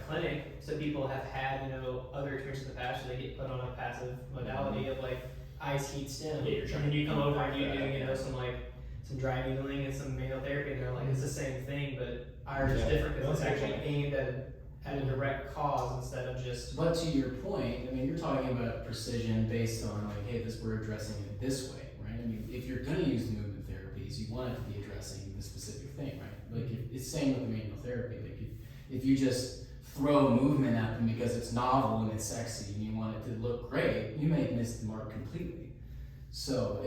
clinic, so people have had, you know, other experiences in the past, so they get put on a passive modality of like ice, heat, stim, Yeah, you're trying and then you to come over and you unpack do, that, you know, yeah. some dry needling and some manual therapy, and they're like, it's the same thing, but ours is Yeah. different because it's That's a good actually aimed at a direct cause instead of just. But to your point, I mean, you're talking about precision based on like, hey, we're addressing it this way, right? I mean, if you're gonna use movement therapies, you want it to be addressing the specific thing, right? Like, it's same with the manual therapy. Like, if you just throw movement at them because it's novel and it's sexy and you want it to look great, you may miss the mark completely. So,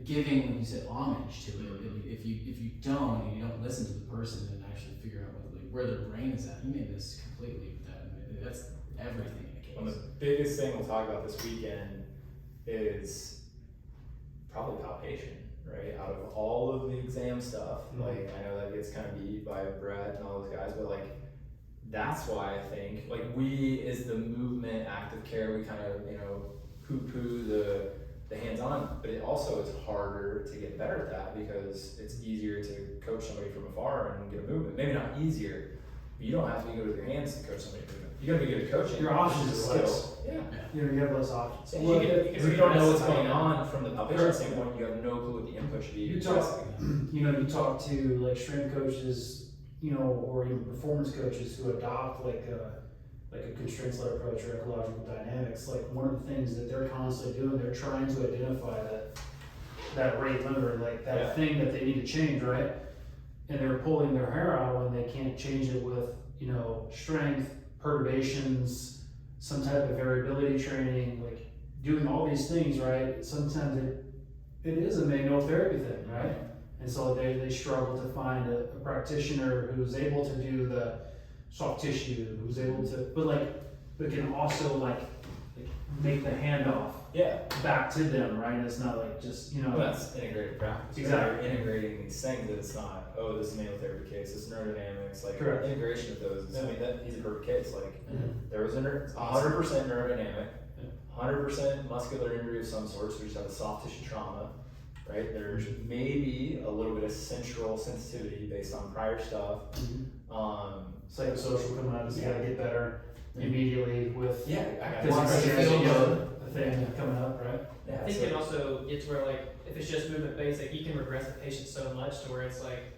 giving, like you said, homage to it. If you don't, and you don't listen to the person and actually figure out where their brain is at, you may miss completely with that. And that's everything in the case. Well, the biggest thing we'll talk about this weekend is probably palpation, right? Out of all of the exam stuff, like I know that gets kind of beat by Brett and all those guys, but like that's why I think like we as the movement active care, we kind of, you know, poo-poo the hands-on, but it also is harder to get better at that because it's easier to coach somebody from afar and get a movement. Maybe not easier, but you don't have to be good with your hands to coach somebody from movement. You gotta be good at coaching. Your options It's are less. still- Yeah. You know, you have less options. Yeah, Well, if you don't know what's going on from the palpation standpoint, you have no clue what the input should be. You talk, you know, you talk to like strength coaches, you know, or even performance coaches who adopt like a constraints-led approach or ecological dynamics. Like one of the things that they're constantly doing, they're trying to identify that rate limiter, like that thing that they need to change, right? And they're pulling their hair out when they can't change it with, you know, strength, perturbations, some type of variability training, like doing all these things, right? Sometimes it is a manual therapy thing, right? And so they struggle to find a practitioner who's able to do the soft tissue, who's able to, but can also like make the handoff back to them, right? It's not like just, you know. Well, that's integrated practice. Right? Exactly. You're integrating these things that it's not, oh, this is a manual therapy case, this is neurodynamics, like Correct. integration of those. I mean, that he's a perfect case. Like there was 100% neurodynamic, 100% muscular injury of some sort, so we just have a soft tissue trauma, right? There's maybe a little bit of central sensitivity based on prior stuff. Psychosocial coming out, just gotta get better immediately with I this got thing coming up, right? Yeah, I think it also gets where like if it's just movement based, like you can regress the patient so much to where it's like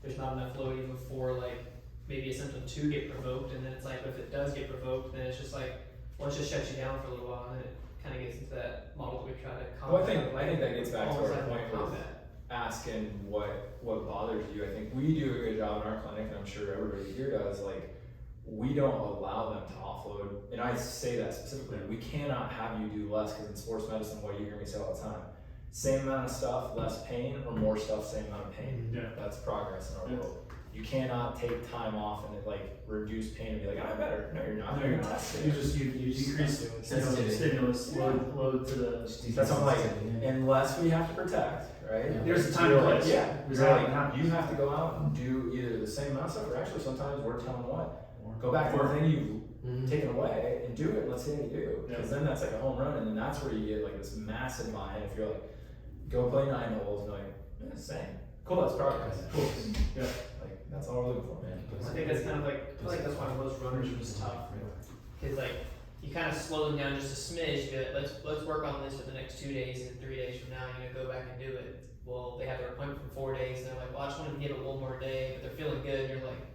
there's not enough load even for like maybe a symptom to get provoked, and then it's like if it does get provoked, then it's just like well, it just shuts you down for a little while, and then it kind of gets into that model that we try to combat. Well, I think that gets back to almost our like point with combat. asking what bothers you. I think we do a good job in our clinic, and I'm sure everybody here does. Like, we don't allow them to offload, and I say that specifically. We cannot have you do less because in sports medicine, what you hear me say all the time: same amount of stuff, less pain, or more stuff, same amount of pain. Yeah. That's progress in our world. You cannot take time off and like reduce pain and be like, I'm better. No, you're not. No, you're not. You decrease stimulus load to the. That's what I'm like, unless we have to protect, right? Yeah. There's a time and place. Yeah, Exactly. like, you have to go out and do either the same amount of stuff, or actually sometimes we're telling what, go back to the thing you've taken away and do it, and let's see how you do. Because then that's like a home run, and then that's where you get like this massive buy-in. If you're like, go play 9 holes, and you're like, same. Cool, that's progress. Cool. Yeah. Like, that's all we're looking for, man. I think that's kind of like, I feel like that's why most runners are just tough. Because like, you kind of slow them down just a smidge, be like, let's work on this for the next 2 days, and 3 days from now, go back and do it. Well, they have their appointment for 4 days, and they're like, well, I just wanted to give it one more day, but they're feeling good, and you're like,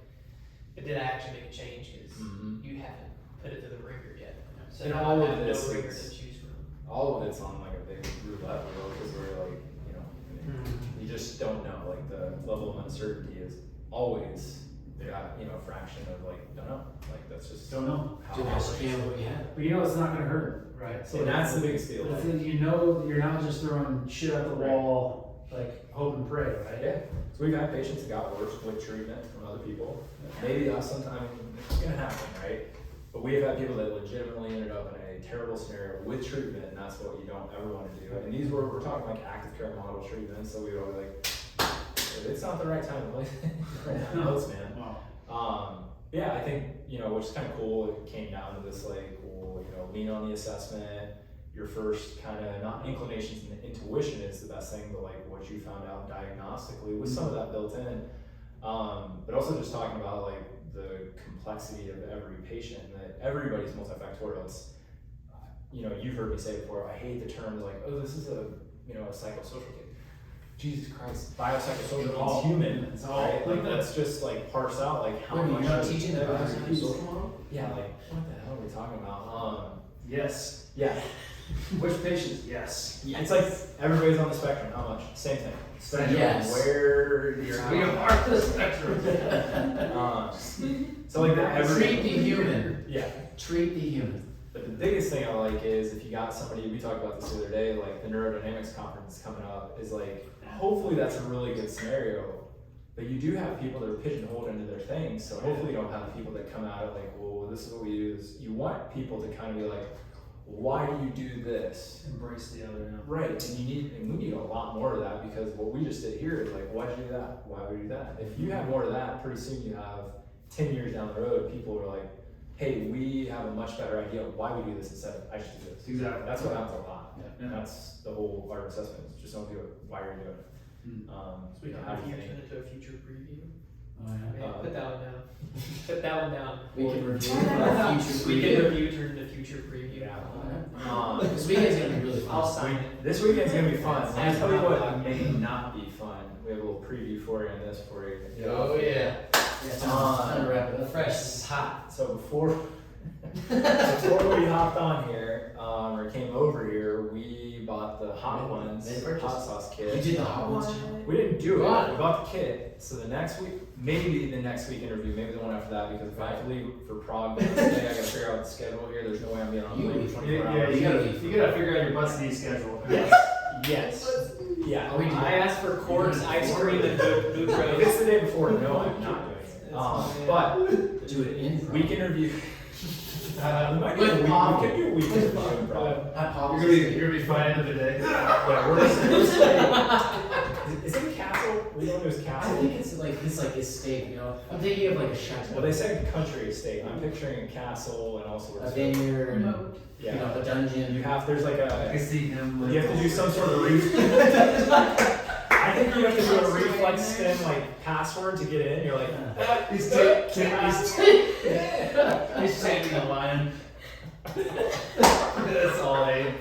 but did I actually make a change? Because you haven't put it to the ringer yet. So And now all I of have no this ringer is- to choose from. All of it's on like a big roulette wheel, because we're like, you just don't know. Like, the level of uncertainty is always got, a fraction of like, don't know. Like, that's just Don't know. how Did it ask operates. Cam what you had. But it's not gonna hurt, right? And that's the biggest deal. The thing, you're not just throwing shit at the wall, like hope and pray, right? Yeah. So we've had patients that got worse with treatment from other people. Maybe us sometime, it's gonna happen, right? But we have had people that legitimately ended up in a terrible scenario with treatment, and that's what you don't ever want to do. And these we're talking like active care model treatments, so we were like, it's not the right time to play notes, man. Wow. Yeah, I think, which is kind of cool. It came down to this, like, well, lean on the assessment. Your first kind of, not inclinations and intuition is the best thing, but like what you found out diagnostically with some of that built in. But also just talking about like the complexity of every patient, and that everybody's multifactorial. It's, you know, you've heard me say before, I hate the terms like, oh, this is a, you know, a psychosocial case. Jesus Christ, biopsychosocial means human. It's all Right? Like, let's just like parse out like how Wait, much. you're not of teaching the every piece- biopsychosocial model? Yeah, like what the hell are we talking about? Yes. Yeah, Which patients? Yes. it's like everybody's on the spectrum. How much? Same thing. Spectrum. Yes. Where you're We are the spectrum. So like that every Treat the human. yeah. Treat the human. But the biggest thing I like is if you got somebody, we talked about this the other day, like the neurodynamics conference coming up, is like hopefully that's a really good scenario. But you do have people that are pigeonholed into their things, so hopefully you don't have people that come out of like, well, this is what we do. You want people to kind of be like, why do you do this? Embrace the other now. Right, and we need a lot more of that, because what we just did here is like, why'd you do that? Why would you do that? If you have more of that, pretty soon you have 10 years down the road, people are like, hey, we have a much better idea of why we do this instead of I should do this. Exactly. That's what happens a lot. Yeah. And that's the whole art of assessment, is just don't do it. Why are you doing it? Mm. So we can how do you review think? turn into a future preview. Oh, yeah. Yeah, put that one down. Put that one down. We can review Yeah. a future We can preview. review turn into future preview. Yeah. This weekend's gonna be really I'll fun. sign it. This weekend's gonna be fun. Let me That's tell you not what fun. may not be fun. We have a little preview for you and this for you. Oh yeah. Yeah, time to wrap it up. Fresh, this is hot. So before we hopped on here, or came over here, we bought the hot ones, Made a purchase. hot sauce kit. You did the hot ones, John? We didn't do it. What? We bought the kit. So the next week, maybe the next week interview, maybe the one after that, because if I have to leave for Prague Wednesday, I gotta figure out the schedule here. There's no way I'm being on a plane for 24 Yeah, hours. you gotta figure out your busty schedule. Yes. Yeah. Oh, we do. I asked for corks, ice cream, and If Boudreaux. it's the day before, no, I'm not doing it. But Do it in. week interview. We might do With a week. Pop. We could do a week interview in Prague. Hot Pops. You're gonna be fine end of the day. Yeah, we're just. Is it a castle? We know there's I castle. think it's like this like estate, you know. I'm thinking of like a chateau. Well, they said country estate. I'm picturing a castle and also A vineyard, and, yeah. you know, a dungeon. You have there's like I a. see him. You have to do some sort of I think you have to do a reflex spin like password to get in. You're like, He's taking a lion. That's all I.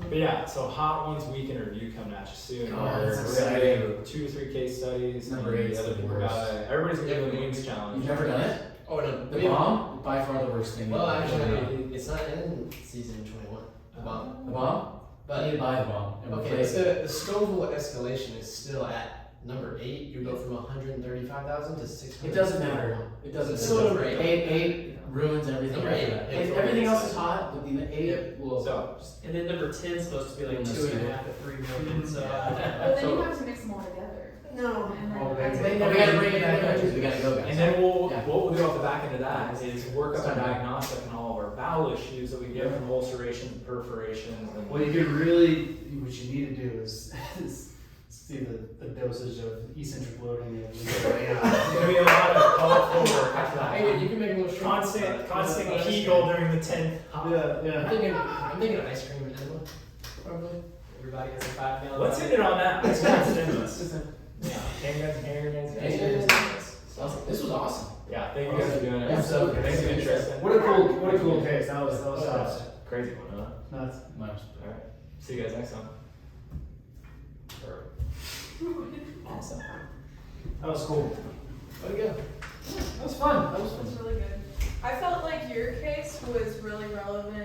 But yeah, so hot ones week in review coming at you soon. Oh, We're that's gonna exciting. do 2 to 3 case studies. Number and 8's the other the people worst. got it. Everybody's gonna do the wings challenge. You've never done it? Oh no. The bomb? By far the worst thing. Well, you've ever done. actually, it's not in season 21. The bomb. The bomb? I need to buy the bomb. and Okay, replace so it. the Scoville escalation is still at number 8. You go from 135,000 to 600. It doesn't matter. It doesn't It's matter. still number 8. Eight ruins everything. Number after eight. that. Eight. Everything else is hot, but the 8 Yep. will. So And then number 10 is supposed to be like 2.5 to 3 million. So, But then you So- have to mix them all together. No. And then Oh, that's they- it. Oh, we gotta bring it back up. We gotta go, guys. and then Yeah. what we'll do off the back end of that is work up a diagnostic on all of our bowel issues that we get from ulcerations, perforations, and Well, you could really, what you need to do is see the dosage of eccentric loading and There's gonna be a lot of colorful work after that. Hey, you can make a little shrimp. Constant Kegel during the 10th. Yeah, I'm thinking ice cream and enema, probably. everybody has a 5 million. Let's end it on that. Let's end this. Yeah, Awesome. This was awesome. Yeah, thank you guys for doing it. Yeah, so- Thanks again, Tristen. What a cool case. That was fast. Crazy one, huh? Nuts. All right. See you guys next time. Awesome. That was cool. Way to go. That was fun. That was really good. I felt like your case was really relevant